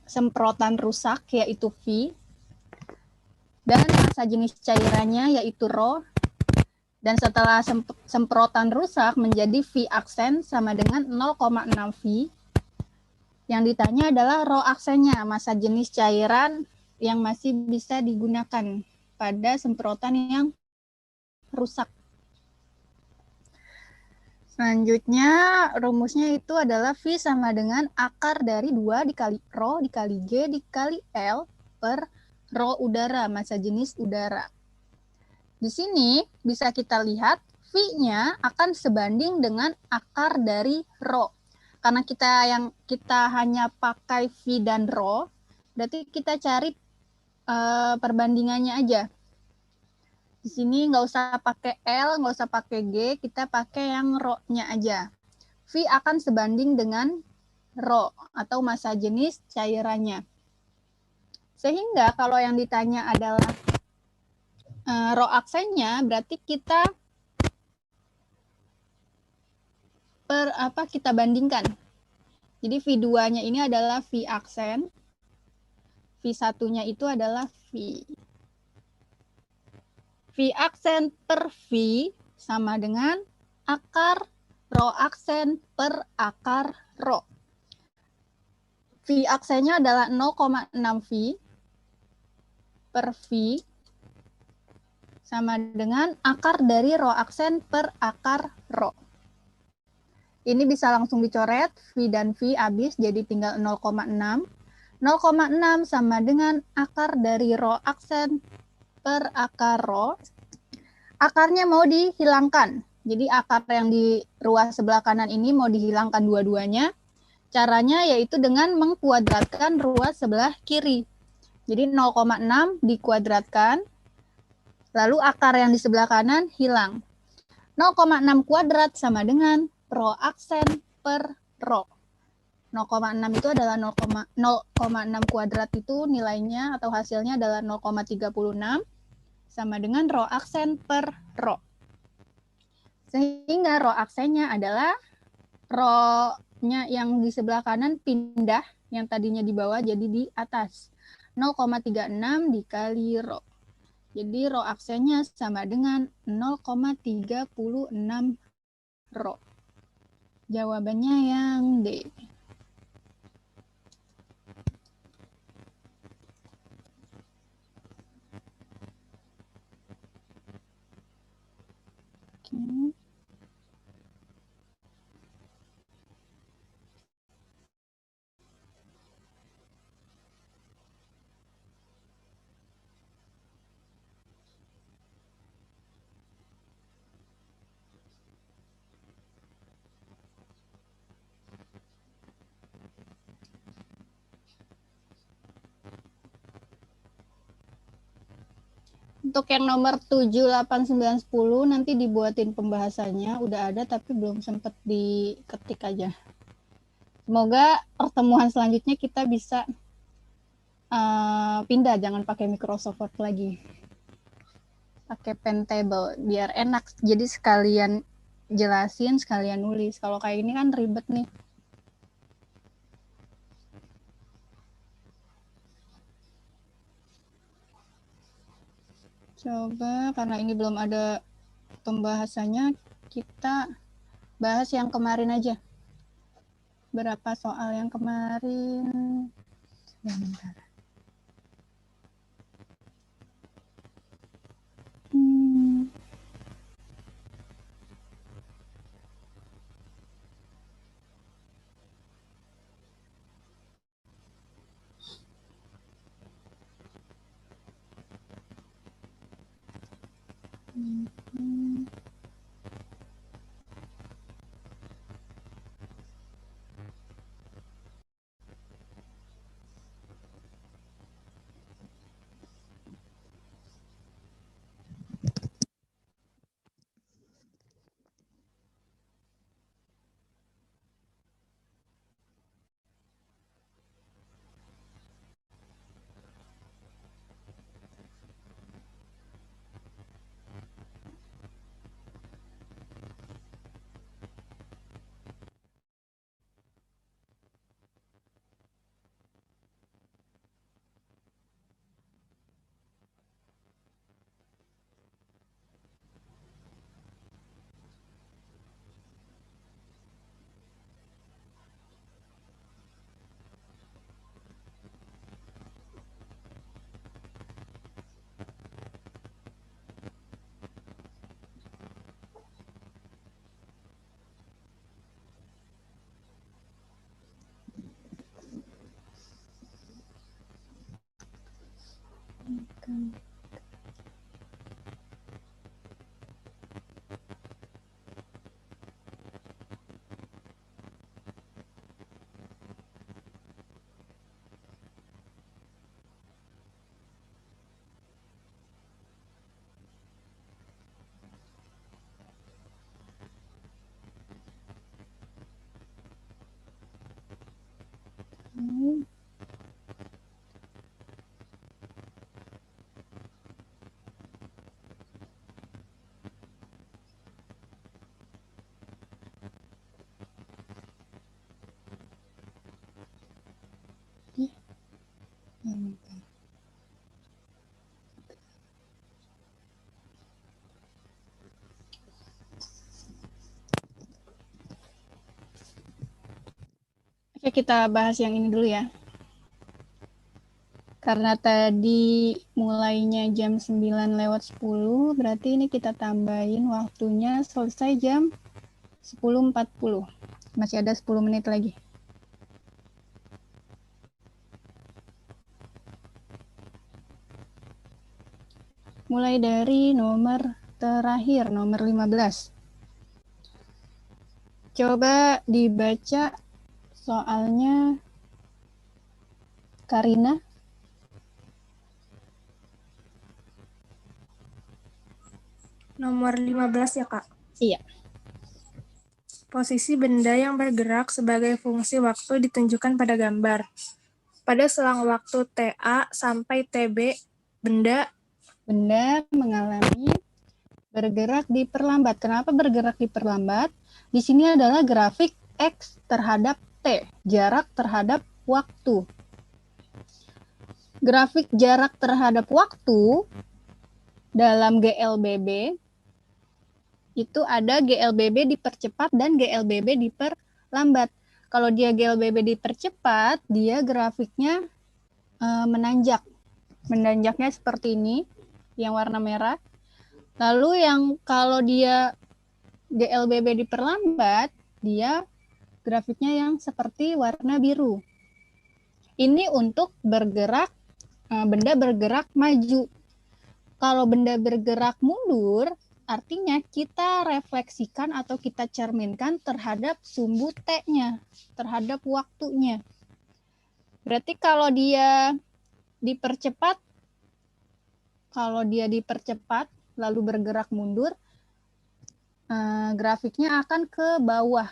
semprotan rusak yaitu V dan massa jenis cairannya yaitu rho, dan setelah semprotan rusak menjadi V aksen sama dengan 0,6 V. Yang ditanya adalah rho aksennya, massa jenis cairan yang masih bisa digunakan pada semprotan yang rusak. Selanjutnya rumusnya itu adalah V sama dengan akar dari 2 dikali rho dikali G dikali L per rho udara, massa jenis udara. Di sini bisa kita lihat V-nya akan sebanding dengan akar dari rho. Karena kita hanya pakai V dan rho, berarti kita cari perbandingannya aja. Di sini nggak usah pakai L, nggak usah pakai G, kita pakai yang rho-nya aja. V akan sebanding dengan rho atau massa jenis cairannya. Sehingga kalau yang ditanya adalah rho aksennya, berarti kita kita bandingkan. Jadi V2-nya ini adalah V aksen, V1-nya itu adalah V. V aksen per V sama dengan akar rho aksen per akar rho. V aksennya adalah 0,6 V per V sama dengan akar dari rho aksen per akar rho. Ini bisa langsung dicoret, V dan V habis, jadi tinggal 0,6. 0,6 sama dengan akar dari rho aksen per akar rho. Akarnya mau dihilangkan. Jadi akar yang di ruas sebelah kanan ini mau dihilangkan dua-duanya. Caranya yaitu dengan mengkuadratkan ruas sebelah kiri. Jadi 0,6 dikuadratkan, lalu akar yang di sebelah kanan hilang. 0,6 kuadrat sama dengan rho aksen per rho. 0,6 itu adalah 0,6 kuadrat itu nilainya atau hasilnya adalah 0,36 sama dengan rho aksen per rho. Sehingga rho aksennya adalah rho-nya yang di sebelah kanan pindah, yang tadinya di bawah jadi di atas. 0,36 dikali rho. Jadi rho aksennya sama dengan 0,36 rho. Jawabannya yang D. Oke. Untuk yang nomor 7, 8, 9, 10 nanti dibuatin pembahasannya. Udah ada tapi belum sempat diketik aja. Semoga pertemuan selanjutnya kita bisa pindah, jangan pakai Microsoft Word lagi. Pakai Pentable, biar enak. Jadi sekalian jelasin, sekalian nulis. Kalau kayak ini kan ribet nih. Coba, karena ini belum ada pembahasannya, kita bahas yang kemarin aja. Berapa soal yang kemarin? Sebentar. Hmm. Oke, kita bahas yang ini dulu ya. Karena tadi mulainya jam 9:10, berarti ini kita tambahin waktunya selesai jam 10:40. Masih ada 10 menit lagi. Mulai dari nomor terakhir, nomor 15. Coba dibaca soalnya, Karina. Nomor 15 ya, Kak? Iya. Posisi benda yang bergerak sebagai fungsi waktu ditunjukkan pada gambar. Pada selang waktu TA sampai TB, benda mengalami bergerak diperlambat. Kenapa bergerak diperlambat? Di sini adalah grafik X terhadap T, jarak terhadap waktu. Grafik jarak terhadap waktu dalam GLBB itu ada GLBB dipercepat dan GLBB diperlambat. Kalau dia GLBB dipercepat, dia grafiknya menanjak. Menanjaknya seperti ini, yang warna merah. Lalu yang kalau dia GLBB diperlambat, dia grafiknya yang seperti warna biru. Ini untuk bergerak, benda bergerak maju. Kalau benda bergerak mundur, artinya kita refleksikan atau kita cerminkan terhadap sumbu T-nya, terhadap waktunya. Berarti kalau dia dipercepat, lalu bergerak mundur, grafiknya akan ke bawah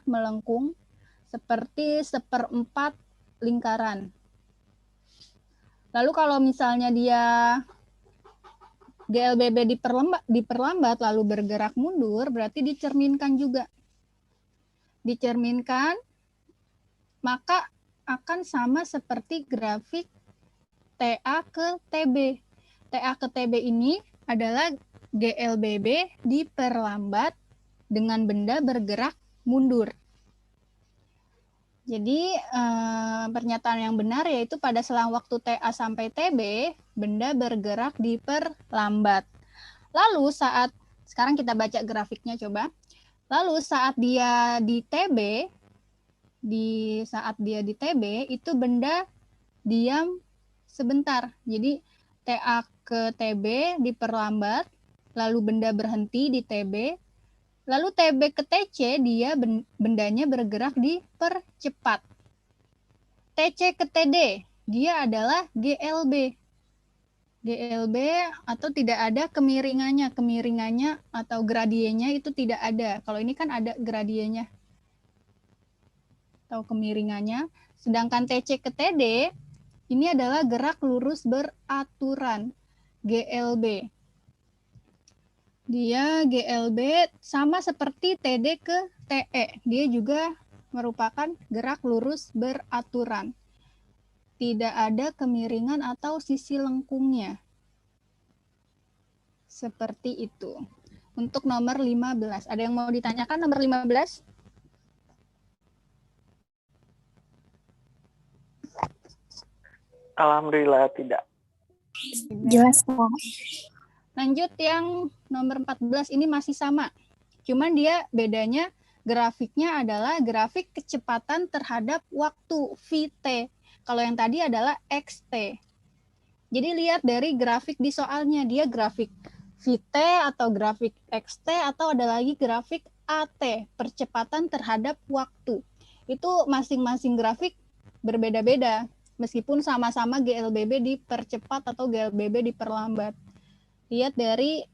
melengkung seperti 1/4 lingkaran. Lalu kalau misalnya dia GLBB diperlambat lalu bergerak mundur, berarti dicerminkan juga. Dicerminkan, maka akan sama seperti grafik TA ke TB. TA ke TB ini adalah GLBB diperlambat dengan benda bergerak mundur. Jadi pernyataan yang benar yaitu pada selang waktu TA sampai TB, benda bergerak diperlambat. Lalu sekarang kita baca grafiknya coba. Lalu saat dia di TB, itu benda diam sebentar. Jadi TA ke TB diperlambat, lalu benda berhenti di TB. Lalu TB ke TC, bendanya bergerak dipercepat. TC ke TD, dia adalah GLB. GLB atau tidak ada kemiringannya. Kemiringannya atau gradiennya itu tidak ada. Kalau ini kan ada gradiennya atau kemiringannya. Sedangkan TC ke TD, ini adalah gerak lurus beraturan. GLB. Dia GLB sama seperti TD ke TE. Dia juga merupakan gerak lurus beraturan. Tidak ada kemiringan atau sisi lengkungnya. Seperti itu. Untuk nomor 15. Ada yang mau ditanyakan nomor 15? Alhamdulillah tidak. Jelas kok. Lanjut yang nomor 14 ini masih sama. Cuman dia bedanya grafiknya adalah grafik kecepatan terhadap waktu VT. Kalau yang tadi adalah XT. Jadi lihat dari grafik di soalnya, dia grafik VT atau grafik XT atau ada lagi grafik AT, percepatan terhadap waktu. Itu masing-masing grafik berbeda-beda, meskipun sama-sama GLBB dipercepat atau GLBB diperlambat. Lihat dari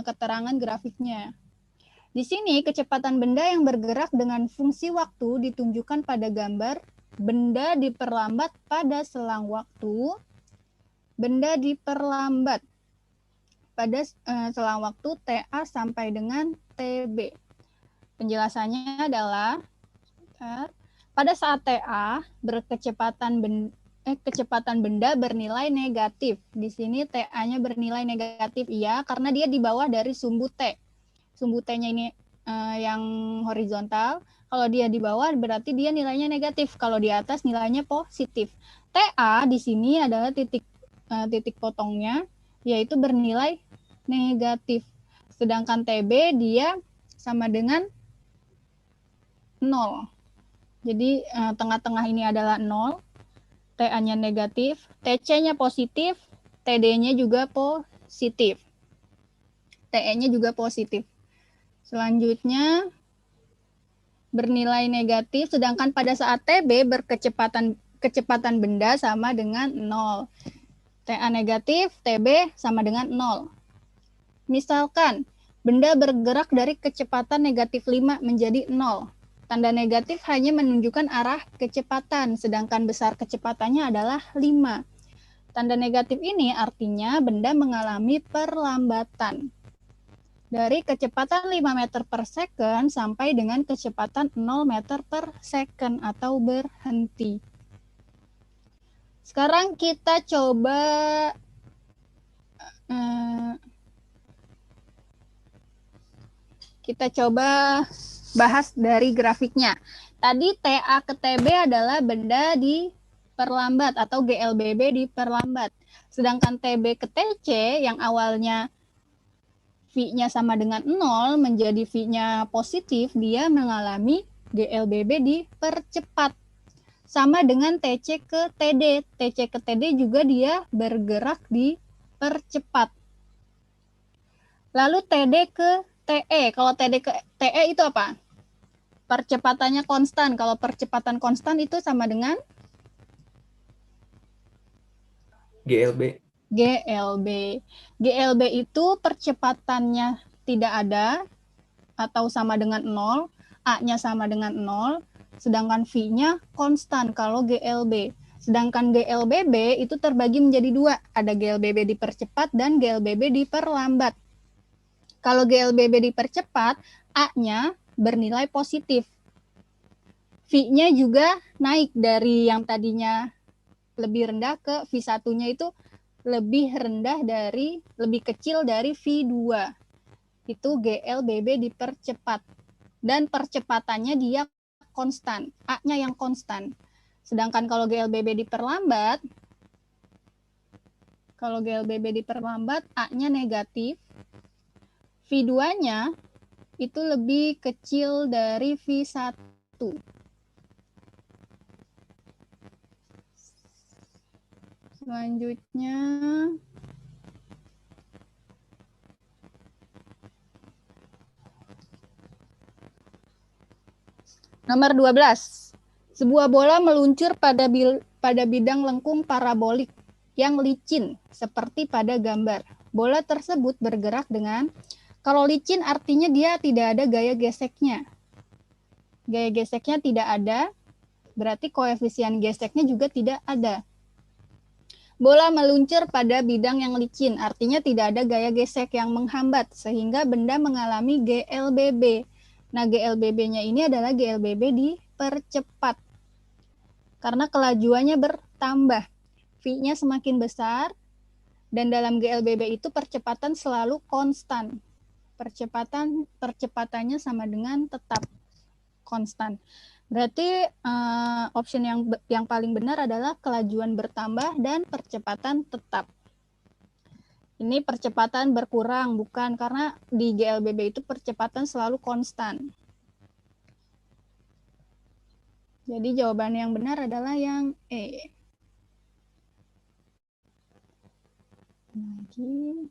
keterangan grafiknya. Di sini kecepatan benda yang bergerak dengan fungsi waktu ditunjukkan pada gambar benda diperlambat pada selang waktu. Benda diperlambat pada selang waktu TA sampai dengan TB. Penjelasannya adalah pada saat TA kecepatan benda bernilai negatif. Di sini TA-nya bernilai negatif, iya, karena dia di bawah dari sumbu T. Sumbu T-nya ini yang horizontal. Kalau dia di bawah berarti dia nilainya negatif. Kalau di atas nilainya positif. TA di sini adalah titik potongnya, yaitu bernilai negatif. Sedangkan TB dia sama dengan 0. Jadi tengah-tengah ini adalah 0. TA-nya negatif, TC-nya positif, TD-nya juga positif. TE-nya juga positif. Selanjutnya bernilai negatif, sedangkan pada saat TB kecepatan benda sama dengan 0. TA negatif, TB sama dengan 0. Misalkan benda bergerak dari kecepatan negatif 5 menjadi 0. Tanda negatif hanya menunjukkan arah kecepatan, sedangkan besar kecepatannya adalah 5. Tanda negatif ini artinya benda mengalami perlambatan. Dari kecepatan 5 meter per second sampai dengan kecepatan 0 meter per second atau berhenti. Sekarang kita coba bahas dari grafiknya. Tadi TA ke TB adalah benda diperlambat atau GLBB diperlambat. Sedangkan TB ke TC yang awalnya V-nya sama dengan 0 menjadi V-nya positif, dia mengalami GLBB dipercepat. Sama dengan TC ke TD. TC ke TD juga dia bergerak dipercepat. Lalu TD ke TE. Kalau TD ke TE itu apa? Percepatannya konstan. Kalau percepatan konstan itu sama dengan GLB. GLB itu percepatannya tidak ada atau sama dengan 0, A-nya sama dengan 0, sedangkan V-nya konstan kalau GLB. Sedangkan GLBB itu terbagi menjadi 2, ada GLBB dipercepat dan GLBB diperlambat. Kalau GLBB dipercepat, A-nya bernilai positif. V-nya juga naik dari yang tadinya lebih rendah ke V1-nya itu lebih kecil dari V2. Itu GLBB dipercepat. Dan percepatannya dia konstan, A-nya yang konstan. Sedangkan kalau GLBB diperlambat, A-nya negatif, V2-nya itu lebih kecil dari V1. Selanjutnya, nomor 12. Sebuah bola meluncur pada bidang lengkung parabolik yang licin, seperti pada gambar. Bola tersebut bergerak dengan, kalau licin artinya dia tidak ada gaya geseknya. Gaya geseknya tidak ada, berarti koefisien geseknya juga tidak ada. Bola meluncur pada bidang yang licin, artinya tidak ada gaya gesek yang menghambat, sehingga benda mengalami GLBB. Nah, GLBB-nya ini adalah GLBB dipercepat, karena kelajuannya bertambah. V-nya semakin besar, dan dalam GLBB itu percepatan selalu konstan. Percepatannya sama dengan tetap konstan. Berarti option yang paling benar adalah kelajuan bertambah dan percepatan tetap. Ini percepatan berkurang, bukan, karena di GLBB itu percepatan selalu konstan. Jadi jawaban yang benar adalah yang E. Lagi.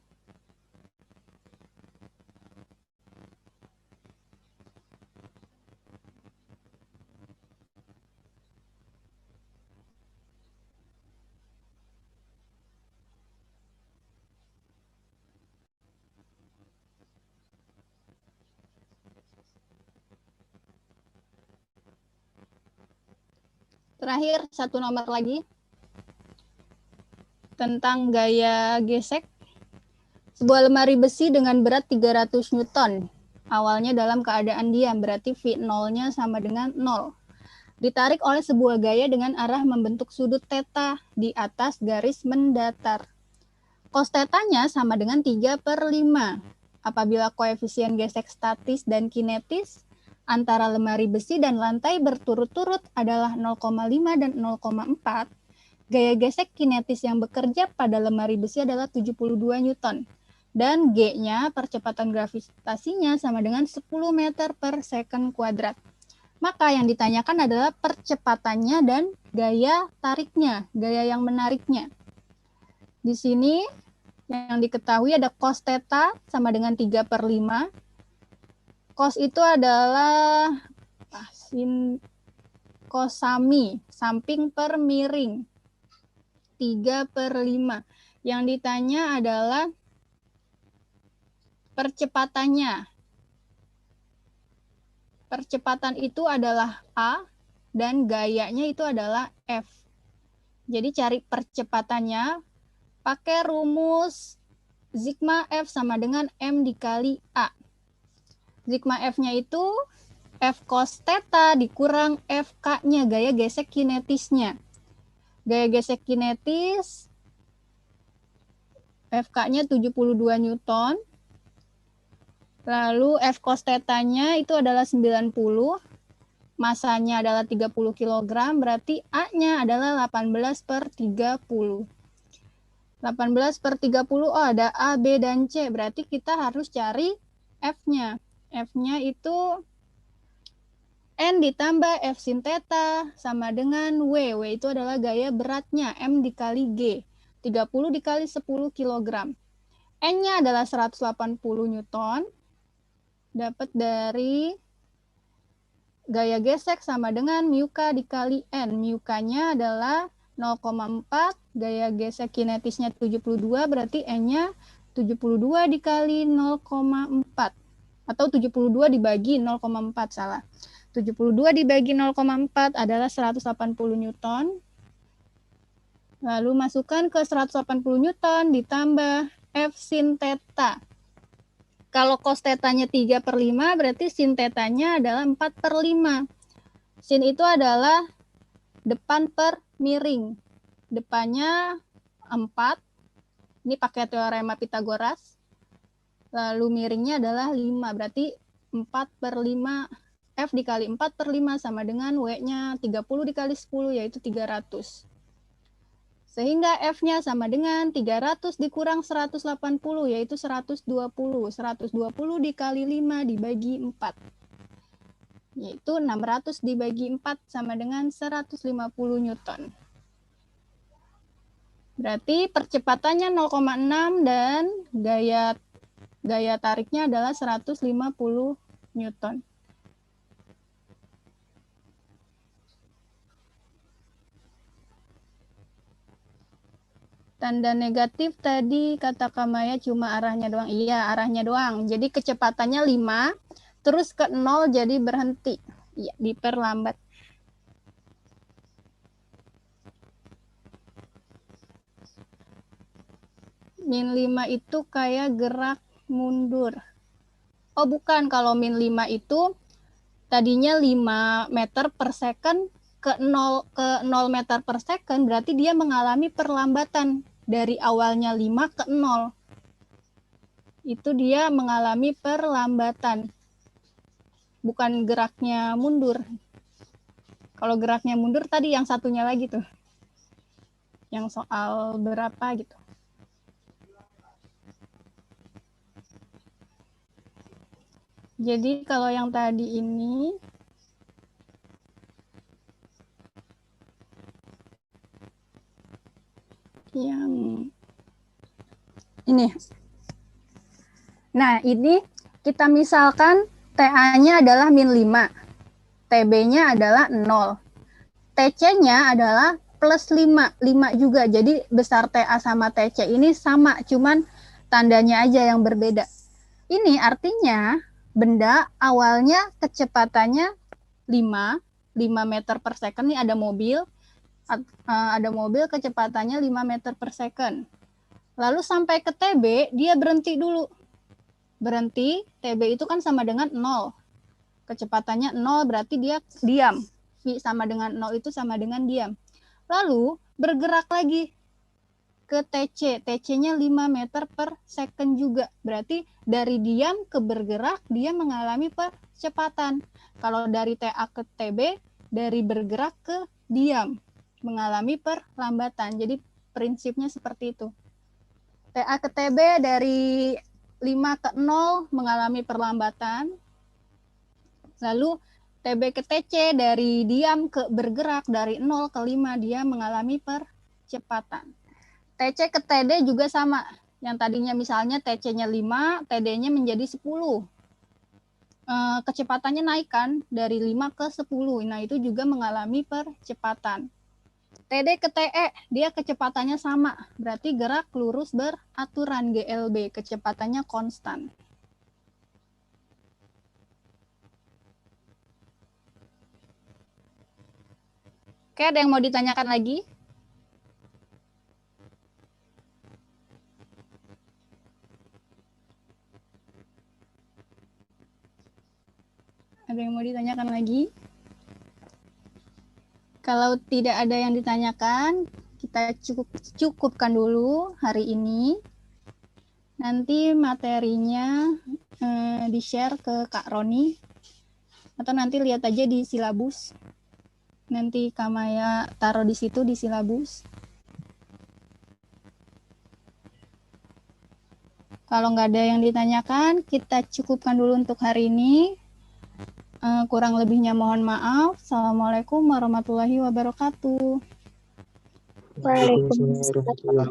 Terakhir, satu nomor lagi tentang gaya gesek. Sebuah lemari besi dengan berat 300 Newton. Awalnya dalam keadaan diam, berarti V0-nya sama dengan 0. Ditarik oleh sebuah gaya dengan arah membentuk sudut theta di atas garis mendatar. Cos theta-nya sama dengan 3/5. Apabila koefisien gesek statis dan kinetis antara lemari besi dan lantai berturut-turut adalah 0,5 dan 0,4, gaya gesek kinetis yang bekerja pada lemari besi adalah 72 Newton. Dan G-nya, percepatan gravitasinya sama dengan 10 meter per second kuadrat. Maka yang ditanyakan adalah percepatannya dan gaya tariknya, gaya yang menariknya. Di sini yang diketahui ada cos theta sama dengan 3/5. Cos itu adalah kosami, samping per miring. 3/5. Yang ditanya adalah percepatannya. Percepatan itu adalah A dan gayanya itu adalah F. Jadi cari percepatannya pakai rumus sigma F sama dengan M dikali A. Sigma F-nya itu F cos theta dikurang FK-nya, gaya gesek kinetisnya. Gaya gesek kinetis, FK-nya 72 Newton. Lalu F cos theta-nya itu adalah 90. Masanya adalah 30 kg, berarti A-nya adalah 18/30. 18/30, oh ada A, B, dan C. Berarti kita harus cari F-nya. F-nya itu N ditambah F sin theta sama dengan W. W itu adalah gaya beratnya, M dikali G. 30 dikali 10 kg. N-nya adalah 180 Newton. Dapat dari gaya gesek sama dengan mu K dikali N. Mu K-nya adalah 0,4. Gaya gesek kinetisnya 72, berarti N-nya 72 dikali 0,4. Atau 72 dibagi 0,4, salah. 72 dibagi 0,4 adalah 180 Newton. Lalu masukkan ke 180 Newton ditambah F sin theta. Kalau cos theta-nya 3/5, berarti sin theta-nya adalah 4/5. Sin itu adalah depan per miring. Depannya 4. Ini pakai teorema Pythagoras. Lalu miringnya adalah 5, berarti 4/5. F dikali 4/5 sama dengan W-nya 30 dikali 10, yaitu 300. Sehingga F-nya sama dengan 300 dikurang 180, yaitu 120. 120 dikali 5 dibagi 4. Yaitu 600 dibagi 4 sama dengan 150 Newton. Berarti percepatannya 0,6 dan gaya tariknya adalah 150 Newton. Tanda negatif tadi kata Kamaya cuma arahnya doang. Iya, arahnya doang. Jadi kecepatannya 5, terus ke 0 jadi berhenti. Iya, diperlambat. Min 5 itu kayak gerak mundur. Oh bukan, kalau min 5 itu tadinya 5 meter per second ke 0 meter per second, berarti dia mengalami perlambatan. Dari awalnya 5 ke 0. Itu dia mengalami perlambatan. Bukan geraknya mundur. Kalau geraknya mundur tadi yang satunya lagi tuh. Yang soal berapa gitu. Jadi kalau yang tadi ini yang ini. Nah, ini kita misalkan TA-nya adalah min 5. TB-nya adalah 0. TC-nya adalah plus 5. 5 juga. Jadi besar TA sama TC ini sama, cuman tandanya aja yang berbeda. Ini artinya benda awalnya kecepatannya 5 meter per second. Ini ada mobil kecepatannya 5 meter per second. Lalu sampai ke TB, dia berhenti dulu. Berhenti, TB itu kan sama dengan 0. Kecepatannya 0 berarti dia diam. V sama dengan 0 itu sama dengan diam. Lalu bergerak lagi ke TC. TC-nya 5 meter per second juga. Berarti dari diam ke bergerak, dia mengalami percepatan. Kalau dari TA ke TB, dari bergerak ke diam, mengalami perlambatan. Jadi prinsipnya seperti itu. TA ke TB dari 5 ke 0 mengalami perlambatan. Lalu TB ke TC dari diam ke bergerak, dari 0 ke 5 dia mengalami percepatan. TC ke TD juga sama. Yang tadinya misalnya TC-nya 5, TD-nya menjadi 10. Kecepatannya naik kan dari 5 ke 10. Nah, itu juga mengalami percepatan. TD ke TE, dia kecepatannya sama. Berarti gerak lurus beraturan GLB, kecepatannya konstan. Oke, ada yang mau ditanyakan lagi? Ada yang mau ditanyakan lagi? Kalau tidak ada yang ditanyakan, kita cukupkan dulu hari ini. Nanti materinya di-share ke Kak Roni. Atau nanti lihat aja di silabus. Nanti Kamaya taruh di situ di silabus. Kalau nggak ada yang ditanyakan, kita cukupkan dulu untuk hari ini. Kurang lebihnya mohon maaf. Assalamualaikum warahmatullahi wabarakatuh. Waalaikumsalam.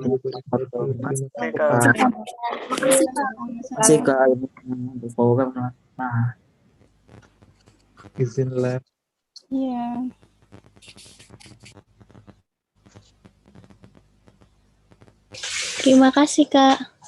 Masih ke program. Nah, Izin lab. Iya. Terima kasih, Kak.